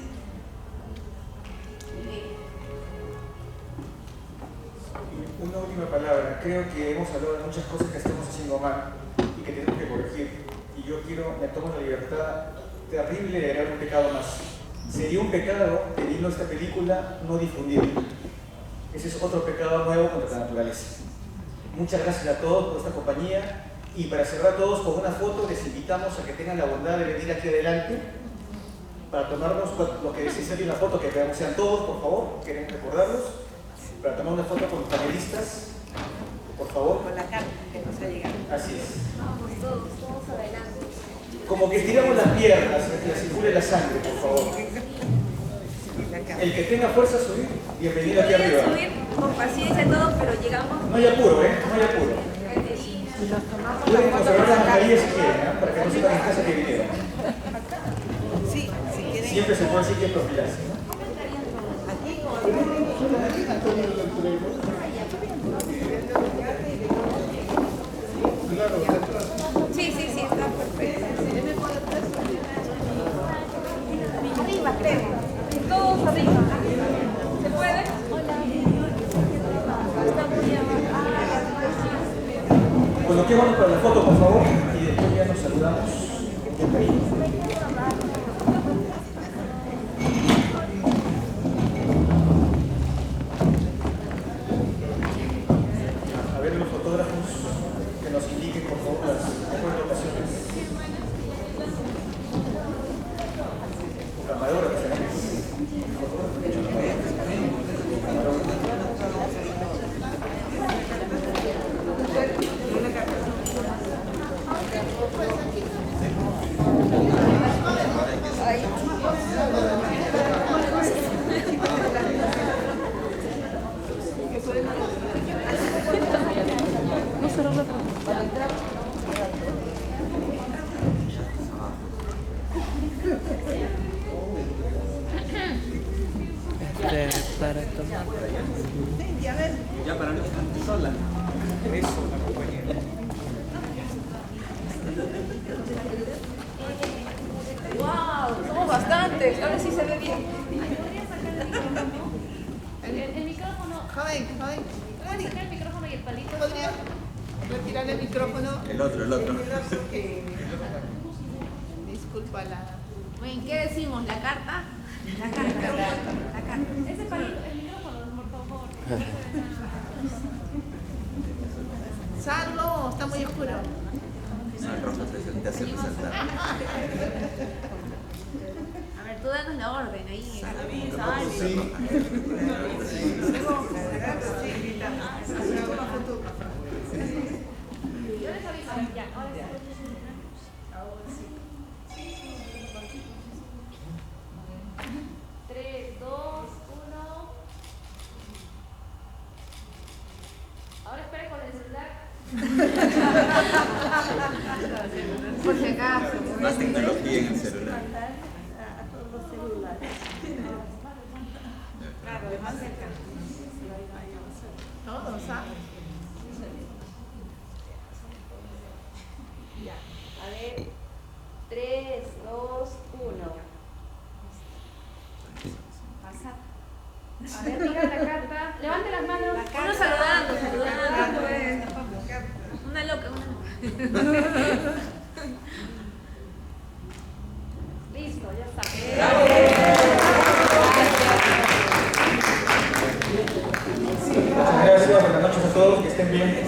Una última palabra. Creo que hemos hablado de muchas cosas que estamos haciendo mal y que tenemos que corregir. Y yo me tomo la libertad terrible de agregar un pecado más. Sería un pecado pedirnos esta película no difundirla. Ese es otro pecado nuevo contra la naturaleza. Muchas gracias a todos por esta compañía, y para cerrar todos con una foto les invitamos a que tengan la bondad de venir aquí adelante para tomarnos lo que decís aquí en la foto, que sean todos, por favor, queremos recordarlos, para tomar una foto con los panelistas, por favor. Con la carta que nos ha llegado. Así es. Vamos todos adelante. Como que estiramos las piernas, que la circule la sangre, por favor. El que tenga fuerza a subir, bienvenido aquí arriba. Subir con paciencia todos, pero llegamos. No hay apuro, no hay apuro. Pueden conservar las mascarillas si quieren, para que no sepan en casa que vinieron. Sí, si quieren. Siempre se puede decir que es profilaxis, ¿no? Sí, está perfecto. Arriba, creo. Todos arriba. ¿Se puede? Está muy abajo. Coloquémonos para la foto, por favor, y después ya nos saludamos con cariño. A ver los fotógrafos que nos indiquen, por favor, las mejores locaciones. para tomar. Ya para no estar sola. Eso, la compañera. ¡Wow! Somos bastantes. Ahora sí se ve bien. El micrófono. Joven. Saca el micrófono y el palito. ¿Podría retirar el micrófono? El otro. Disculpa la... Bueno, ¿qué decimos? ¿La carta? La carta. Ese palito, el micrófono, por favor. Salgo, está muy oscuro. Te hace resaltar. A ver, tú danos la orden ahí. Yo les aviso, ya, ahora sí. 3, 2, 1. Ahora espere con el celular. Por si acaso. Más tecnología en el celular. A todos los celulares. Claro, de más cerca. Todos, ¿sabes? Ya, a ver. 3, 2, 1. Pasa. A ver, diga la carta. Levante las manos. Uno saludando. Una loca. Listo, ya está. Muchas gracias, buenas noches a todos, que estén bien.